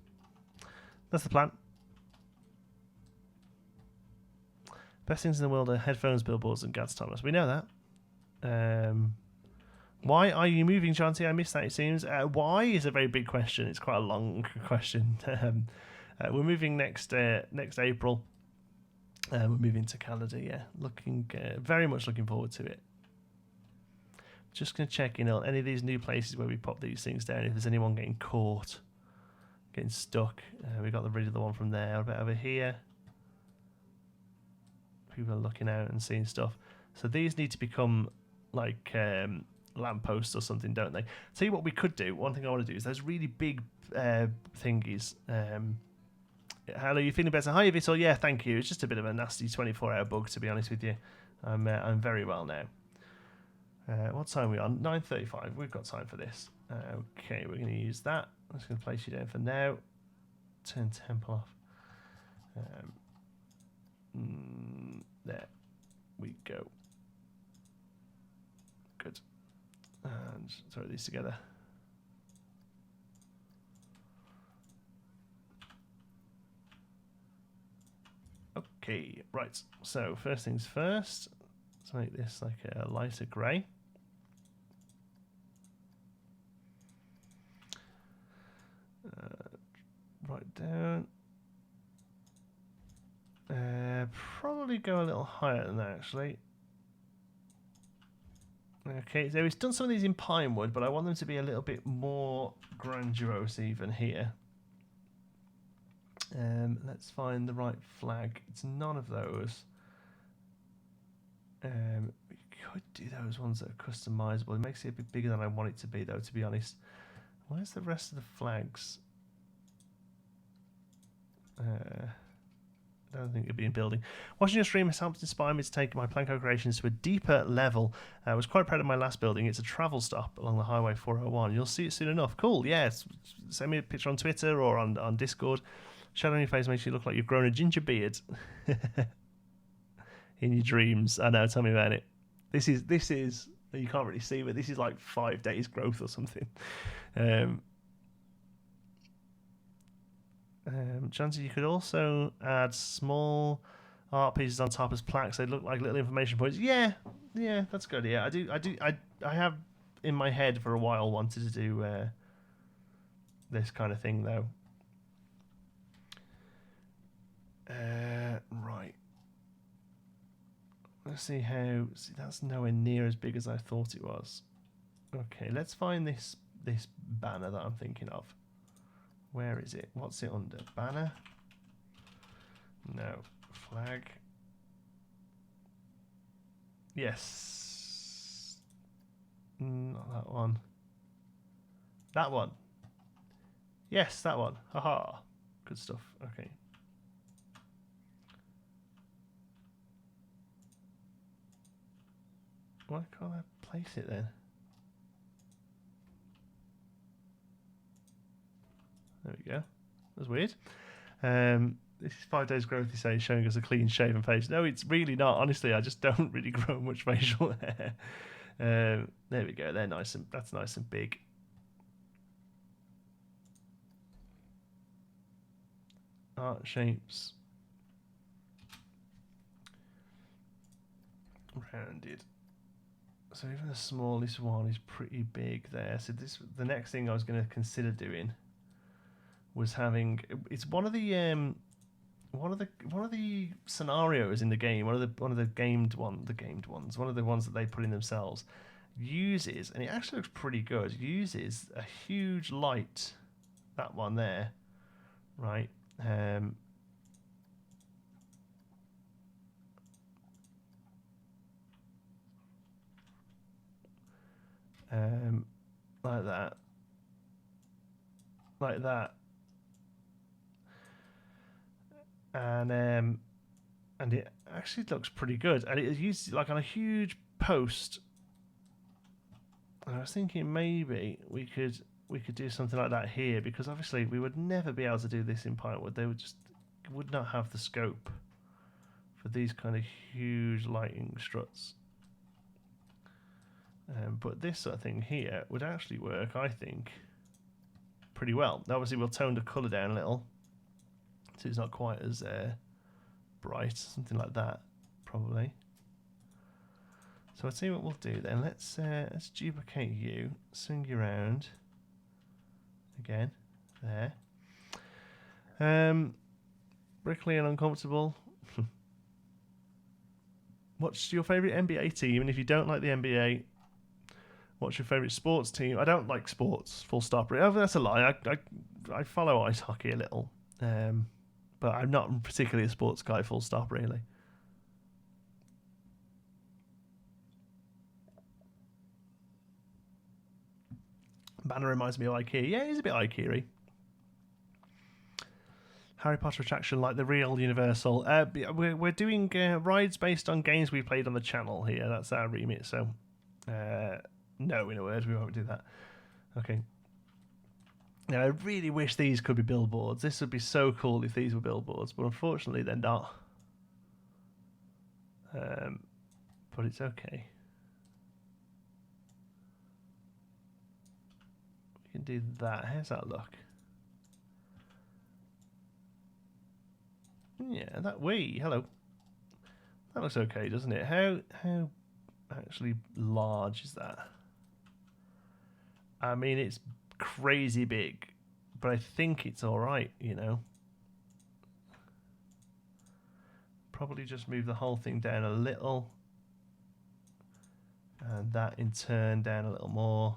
That's the plan. Best things in the world are headphones, billboards, and Gads Thomas. We know that. Why are you moving, Shanti? I missed that, it seems. Why is a very big question. It's quite a long question. We're moving next April. We're moving to Canada, yeah. Very much looking forward to it. Just going to check in on any of these new places where we pop these things down, if there's anyone getting caught, getting stuck. We got rid of the one from there. What about over here? People are looking out and seeing stuff. So these need to become like lampposts or something, don't they? Tell you what we could do. One thing I want to do is those really big thingies. Hello, you feeling better? Hi, Vitor. Yeah, thank you. It's just a bit of a nasty 24-hour bug, to be honest with you. I'm very well now. What time are we on? 9:35. We've got time for this. Okay, we're going to use that. I'm just going to place you down for now. Turn temple off. There we go. Good. And throw these together. Okay, right. So first things first, let's make this like a lighter grey. Right down. Probably go a little higher than that, actually. Okay, so he's done some of these in Pinewood, but I want them to be a little bit more grandiose even here. Let's find the right flag. It's none of those. We could do those ones that are customizable. It makes it a bit bigger than I want it to be, though, to be honest. Where's the rest of the flags? I don't think it'd be in building. Watching your stream has helped inspire me to take my Planco creations to a deeper level. I was quite proud of my last building. It's a travel stop along the Highway 401. You'll see it soon enough. Cool, yes. Send me a picture on Twitter or on Discord. Shadow on your face makes you look like you've grown a ginger beard. In your dreams. I know, tell me about it. This is you can't really see, but this is like 5 days growth or something. Janty, you could also add small art pieces on top as plaques. They look like little information points. Yeah, that's good. Yeah, I have in my head for a while wanted to do this kind of thing though. Right. Let's see how. See, that's nowhere near as big as I thought it was. Okay, let's find this banner that I'm thinking of. Where is it? What's it under? Banner? No. Flag. Yes. Not that one. That one. Yes, that one. Haha. Good stuff. Okay. Why can't I place it then? There we go. That's weird. This is 5 days growth, he says, showing us a clean shaven face. No, it's really not. Honestly, I just don't really grow much facial hair. There we go. That's nice and big. Art shapes. Rounded. So even the smallest one is pretty big there. So the next thing I was going to consider doing was having, it's one of the scenarios in the game, one of the gamed ones, one of the ones that they put in themselves, uses, and it actually looks pretty good, uses a huge light, that one there, right? Like that. And it actually looks pretty good, and it is used like on a huge post. And I was thinking maybe we could do something like that here, because obviously we would never be able to do this in Pinewood. They would not have the scope for these kind of huge lighting struts. But this sort of thing here would actually work, I think, pretty well. Obviously, we'll tone the colour down a little, so it's not quite as bright, something like that, probably. So I'll tell you what we'll do then. Let's duplicate you, swing you around again, there. Brickly and uncomfortable. What's your favourite NBA team? And if you don't like the NBA, what's your favourite sports team? I don't like sports, full stop. Oh, that's a lie. I follow ice hockey a little. But I'm not particularly a sports guy, full stop, really. Banner reminds me of IKEA. Yeah, he's a bit IKEA-y. Harry Potter attraction like the real Universal. We're doing rides based on games we played on the channel here. That's our remit, so... no, in a word, we won't do that. Okay. Now, I really wish these could be billboards. This would be so cool if these were billboards, but unfortunately they're not. But it's okay. We can do that. How's that look? Yeah, hello. That looks okay, doesn't it? How actually large is that? I mean, it's crazy big, but I think it's all right, you know. Probably just move the whole thing down a little, and that in turn down a little more.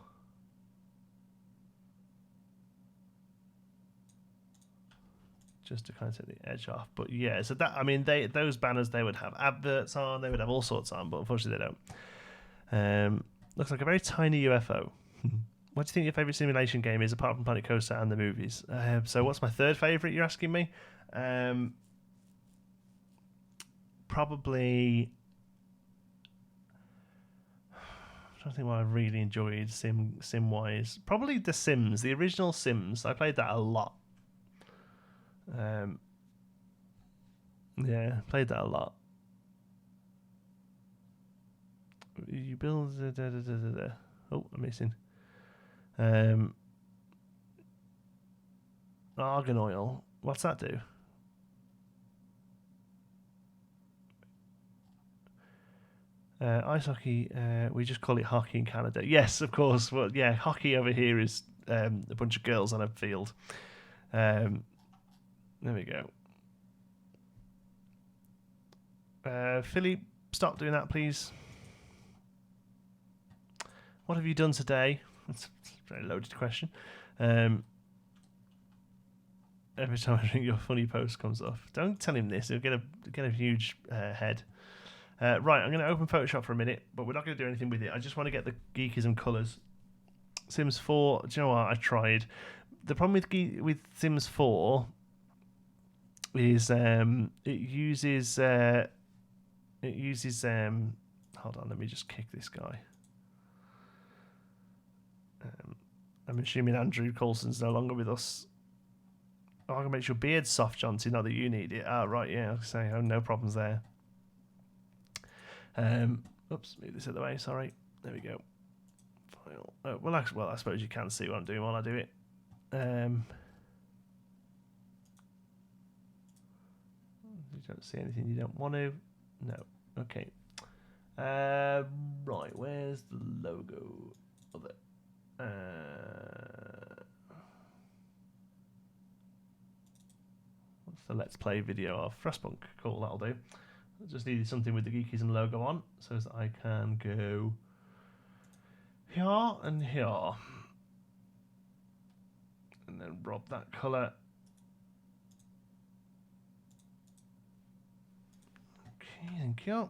Just to kind of take the edge off. But yeah, so that, I mean, those banners, they would have adverts on, they would have all sorts on, but unfortunately they don't. Looks like a very tiny UFO. What do you think your favourite simulation game is, apart from Planet Coaster and the movies? So what's my third favourite, you're asking me? probably... I'm trying to think what I really enjoyed sim-wise. Probably The Sims, the original Sims. I played that a lot. Yeah, played that a lot. You build... Oh, I'm missing. Argan oil. What's that do? Ice hockey, we just call it hockey in Canada. Yes, of course. Well, yeah, hockey over here is a bunch of girls on a field. There we go. Philly, stop doing that, please. What have you done today? That's a very loaded question. Every time I think your funny post comes off. Don't tell him this. He'll get a huge head. Right, I'm going to open Photoshop for a minute, but we're not going to do anything with it. I just want to get the Geekism colours. Sims 4, do you know what? I tried. The problem with Sims 4 is it uses... hold on, let me just kick this guy. I'm assuming Andrew Coulson's no longer with us. Oh, I can make your beard soft, Jonty, not that you need it. Oh, right, yeah, I'll say, no problems there. Oops, move this out of the way, sorry. There we go. File. Oh, well, I suppose you can see what I'm doing while I do it. You don't see anything you don't want to? No. Okay. Right, where's the logo of it? What's the Let's Play video of? Frostpunk. Cool, that'll do. I just needed something with the Geekism logo on so that I can go here and here. And then rob that colour. Okay, thank you.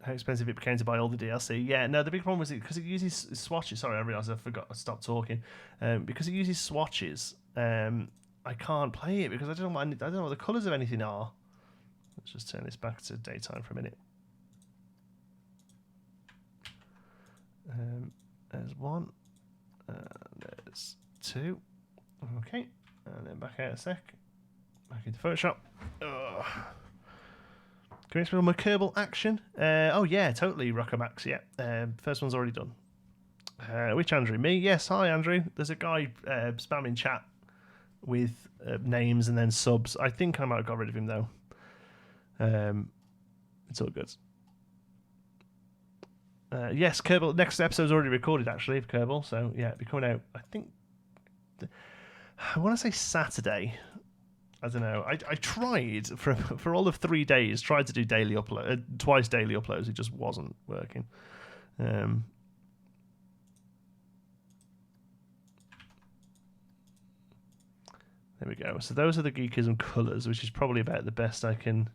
How expensive it became to buy all the DLC. Yeah, no, the big problem was because it uses swatches. Sorry, I realised I forgot. I stopped talking. Because it uses swatches, I can't play it because I don't know what the colours of anything are. Let's just turn this back to daytime for a minute. There's one. There's two. Okay. And then back out a sec. Back into Photoshop. Ugh. Can we explore more Kerbal action? Oh, yeah, totally. Rockomax, yeah. First one's already done. Which Andrew? Me? Yes, hi, Andrew. There's a guy spamming chat with names and then subs. I think I might have got rid of him, though. It's all good. Yes, Kerbal. Next episode's already recorded, actually, of Kerbal. So, yeah, it'll be coming out, I think... I want to say Saturday. I don't know. I tried for all of 3 days. Tried to do daily upload, twice daily uploads. It just wasn't working. There we go. So those are the Geekism colours, which is probably about the best I can.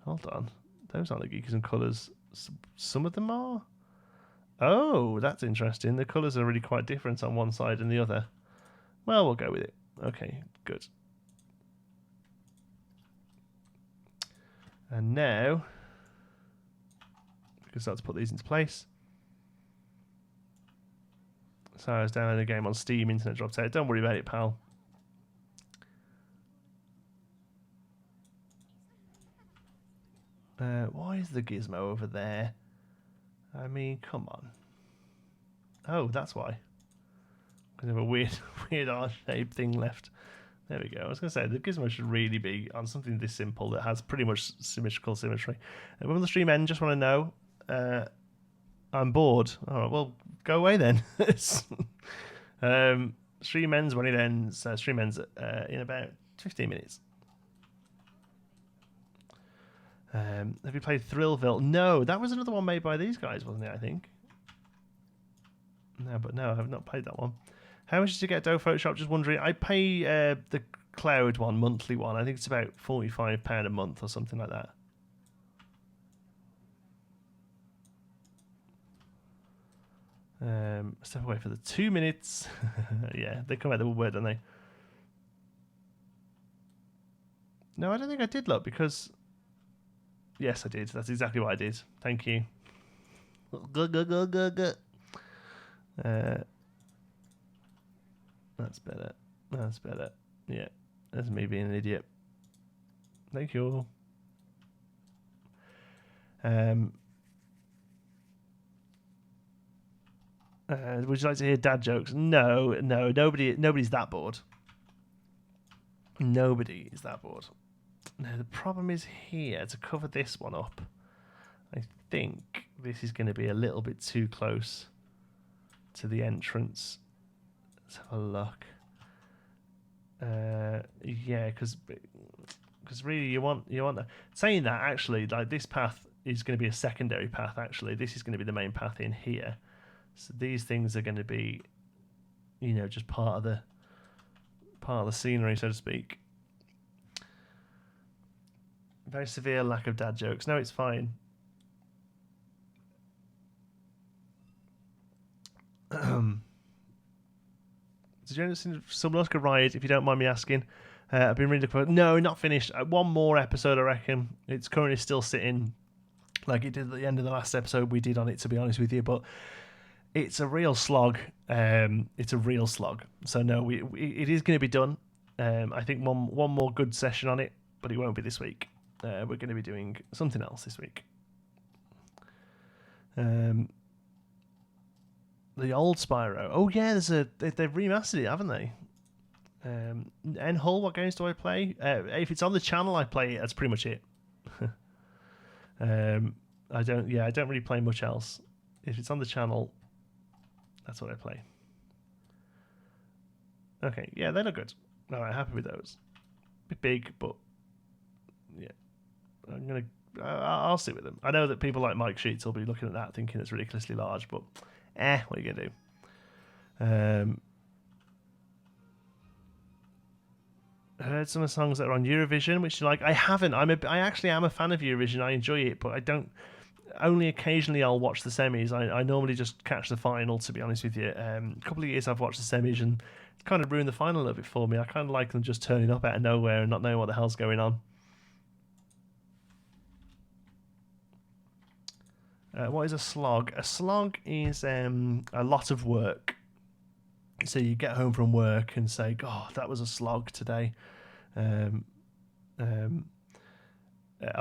Hold on. Those aren't the Geekism colours. Some of them are. Oh, that's interesting. The colours are really quite different on one side and the other. Well, we'll go with it. Okay, good. And now, we can start to put these into place. So I was downloading a game on Steam, internet dropped out. Don't worry about it, pal. Why is the gizmo over there? I mean, come on. Oh, that's why. Because of a weird R-shaped thing left. There we go. I was going to say, the gizmo should really be on something this simple that has pretty much symmetrical symmetry. When will the stream end? Just want to know. I'm bored. All right, well, go away then. Stream ends when it ends. Stream ends in about 15 minutes. Have you played Thrillville? No, that was another one made by these guys, wasn't it, I think? No, I have not played that one. How much did you get Adobe Photoshop? Just wondering. I pay the cloud one, monthly one. I think it's about £45 a month or something like that. Step away for the 2 minutes. Yeah, they come out the word, don't they? No, I don't think I did look because Yes, I did. That's exactly what I did. Thank you. That's better. That's better. Yeah, that's me being an idiot. Thank you. Would you like to hear dad jokes? No, nobody's that bored. Nobody is that bored. Now the problem is here to cover this one up. I think this is going to be a little bit too close to the entrance. Let's have a look. Yeah, because really you want that. Saying that, actually, like this path is going to be a secondary path. Actually, this is going to be the main path in here. So these things are going to be, just part of the scenery, so to speak. Very severe lack of dad jokes. No, it's fine. Did you understand Subnautica Ride, if you don't mind me asking? I've been reading the No, not finished. One more episode, I reckon. It's currently still sitting like it did at the end of the last episode we did on it, to be honest with you. But it's a real slog. It's a real slog. So no, it is going to be done. I think one more good session on it, but it won't be this week. We're going to be doing something else this week. The old Spyro. Oh yeah, they've remastered it, haven't they? N Hull, what games do I play? If it's on the channel, I play it. That's pretty much it. I don't really play much else. If it's on the channel, that's what I play. Okay, yeah, they look good. All right, happy with those. Bit big, but yeah, I'll sit with them. I know that people like Mike Sheets will be looking at that thinking it's ridiculously large, but what are you gonna do? Heard some of the songs that are on Eurovision, which I haven't. I actually am a fan of Eurovision. I enjoy it, but I don't. Only occasionally I'll watch the semis. I normally just catch the final, to be honest with you. A couple of years I've watched the semis and it's kind of ruined the final a little bit for me. I kind of like them just turning up out of nowhere and not knowing what the hell's going on. What is a slog? A slog is a lot of work. So you get home from work and say, "God, that was a slog today." I'm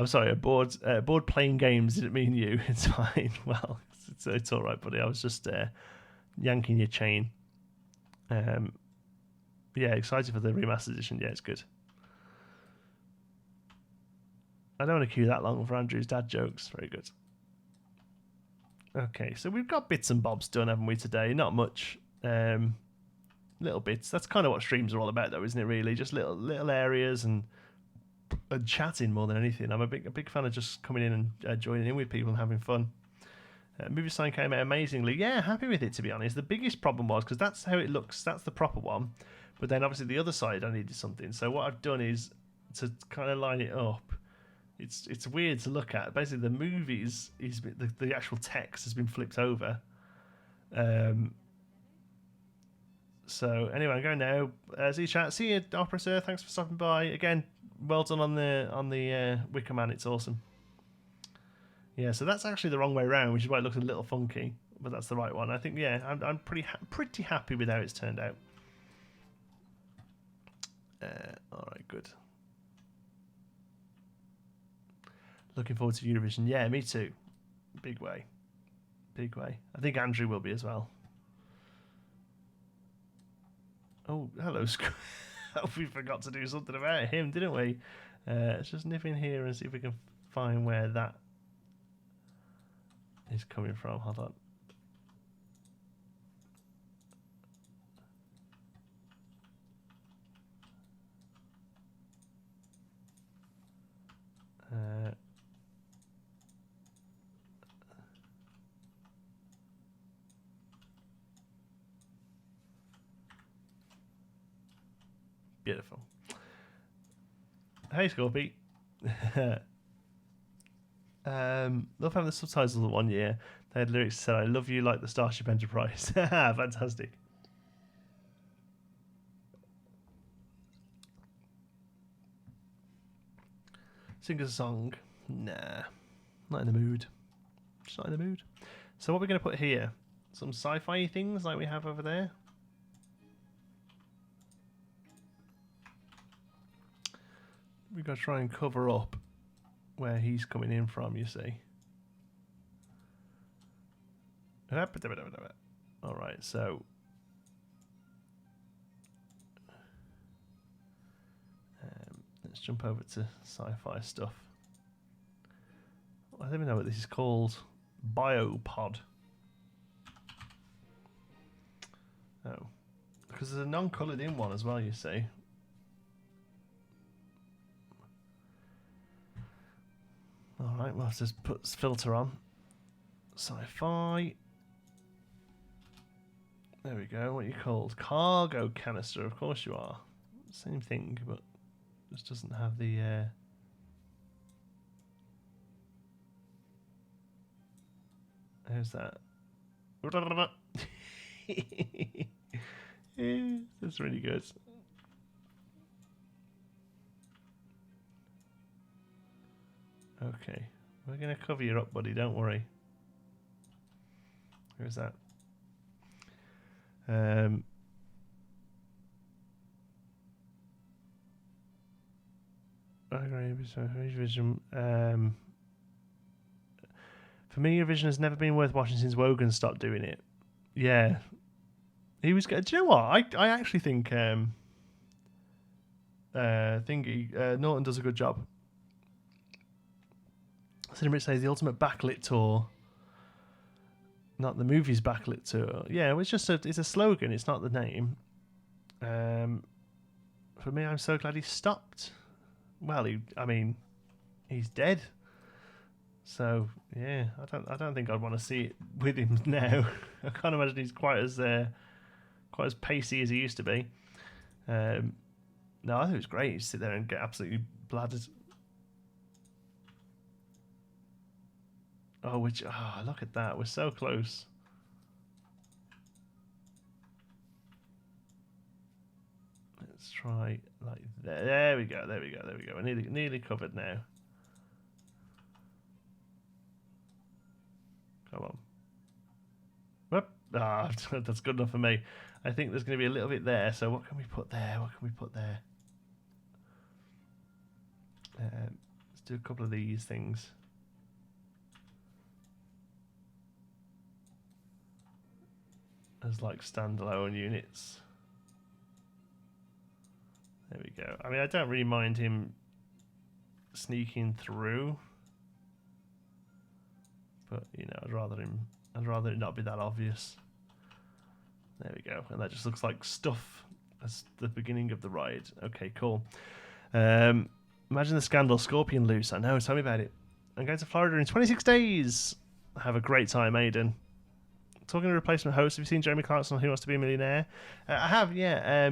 sorry, bored playing games didn't mean you. It's fine. Well, it's all right, buddy. I was just yanking your chain. Yeah, excited for the remastered edition. Yeah, it's good. I don't want to queue that long for Andrew's dad jokes. Very good. Okay, so we've got bits and bobs done, haven't we, today? Not much. Little bits. That's kind of what streams are all about, though, isn't it? Really, just little areas and chatting more than anything. I'm a big fan of just coming in and joining in with people and having fun. Movie sign came out amazingly. Yeah, happy with it, to be honest. The biggest problem was because that's how it looks. That's the proper one, but then obviously the other side I needed something. So what I've done is to kind of line it up. It's weird to look at. Basically, the movies is the actual text has been flipped over. So anyway, I'm going now. See you, chat. See you, Opera Sir. Thanks for stopping by again. Well done on the Wicker Man. It's awesome. Yeah, so that's actually the wrong way around, which is why it looks a little funky, but that's the right one. I think I'm pretty happy with how it's turned out. All right, good. Looking forward to Eurovision. Yeah, me too. Big way. I think Andrew will be as well. Oh, hello, we forgot to do something about him, didn't we? Let's just nip in here and see if we can find where that is coming from. Hold on. Beautiful. Hey, Scorpy. Love having the subtitles of 1 year. They had lyrics that said, "I love you like the Starship Enterprise." Fantastic. Sing us a song. Nah, not in the mood. Just not in the mood. So what we're going to put here? Some sci-fi things like we have over there. We've got to try and cover up where he's coming in from, you see. Alright, so let's jump over to sci-fi stuff. I don't even know what this is called. Biopod. Oh. Because there's a non-coloured in one as well, you see. Alright, well, let's just put this filter on. Sci-fi. There we go. What are you called? Cargo canister. Of course you are. Same thing, but just doesn't have the... How's that? Yeah, that's really good. Okay. We're going to cover you up, buddy. Don't worry. Where's that? For me, Revision has never been worth watching since Wogan stopped doing it. Yeah. He was good. Do you know what? I actually think Norton does a good job. Cinema says the ultimate backlit tour. Not the movie's backlit tour. Yeah, it's just it's a slogan. It's not the name. For me, I'm so glad he stopped. Well, he's dead. So yeah, I don't think I'd want to see it with him now. I can't imagine he's quite as pacey as he used to be. No, I think it was great. You sit there and get absolutely bladdered. Oh, look at that. We're so close. Let's try like that. There we go. We're nearly covered now. Come on. Whoop. That's good enough for me. I think there's going to be a little bit there. So what can we put there? Let's do a couple of these things. As like standalone units. There we go. I don't really mind him sneaking through, but I'd rather it not be that obvious. There we go, and that just looks like stuff as the beginning of the ride. Okay, cool. Imagine the scandal. Scorpion loose. I know. Tell me about it. I'm going to Florida in 26 days. Have a great time, Aiden. Talking to replacement host, have you seen Jeremy Clarkson on Who Wants to Be a Millionaire? I have, yeah.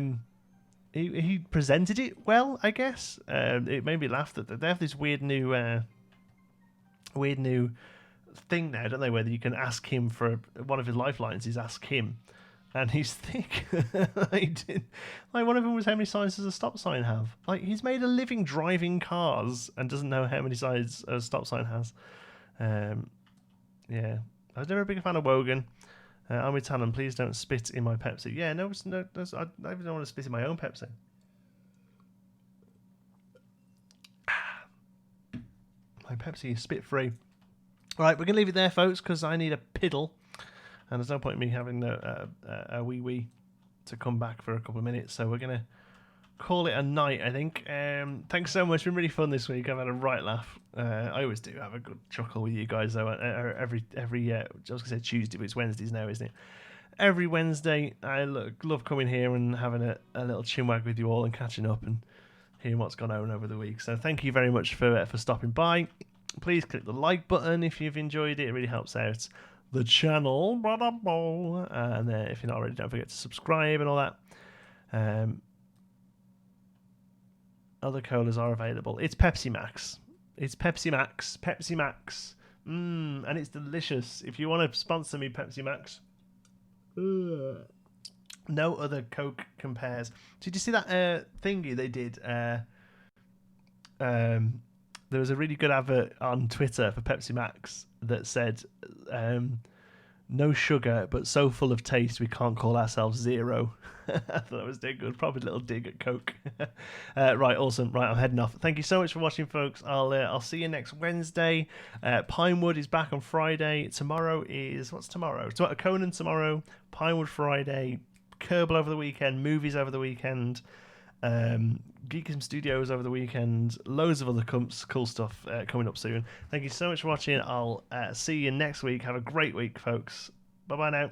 He presented it well, I guess. It made me laugh that they have this weird new thing now, don't they? Whether you can ask him for one of his lifelines is ask him, and he's thick. Like one of them was how many sides does a stop sign have? Like he's made a living driving cars and doesn't know how many sides a stop sign has. Yeah, I was never a big fan of Wogan. I'm with Talon, please don't spit in my Pepsi. Yeah, no, I don't want to spit in my own Pepsi. My Pepsi is spit free. Right, we're going to leave it there, folks, because I need a piddle. And there's no point in me having a wee to come back for a couple of minutes. So we're going to call it a night, I think. Thanks so much. It's been really fun this week. I've had a right laugh. I always do have a good chuckle with you guys, though. Every I was going to say Tuesday, but it's Wednesdays now, isn't it? Every Wednesday, I love coming here and having a little chinwag with you all and catching up and hearing what's gone on over the week. So thank you very much for stopping by. Please click the like button if you've enjoyed it. It really helps out the channel. And if you're not already, don't forget to subscribe and all that. Other colas are available. It's Pepsi Max. Pepsi Max. And it's delicious. If you want to sponsor me, Pepsi Max. No other Coke compares. Did you see that thingy they did? there was a really good advert on Twitter for Pepsi Max that said, no sugar, but so full of taste we can't call ourselves zero. I thought that was dead good. Probably a little dig at Coke. Right, awesome. Right, I'm heading off. Thank you so much for watching, folks. I'll see you next Wednesday. Pinewood is back on Friday. Tomorrow is... What's tomorrow? Conan tomorrow. Pinewood Friday. Kerbal over the weekend. Movies over the weekend. Geekism Studios over the weekend. Loads of other cool stuff coming up soon. Thank you so much for watching. I'll see you next week. Have a great week, folks. Bye bye now.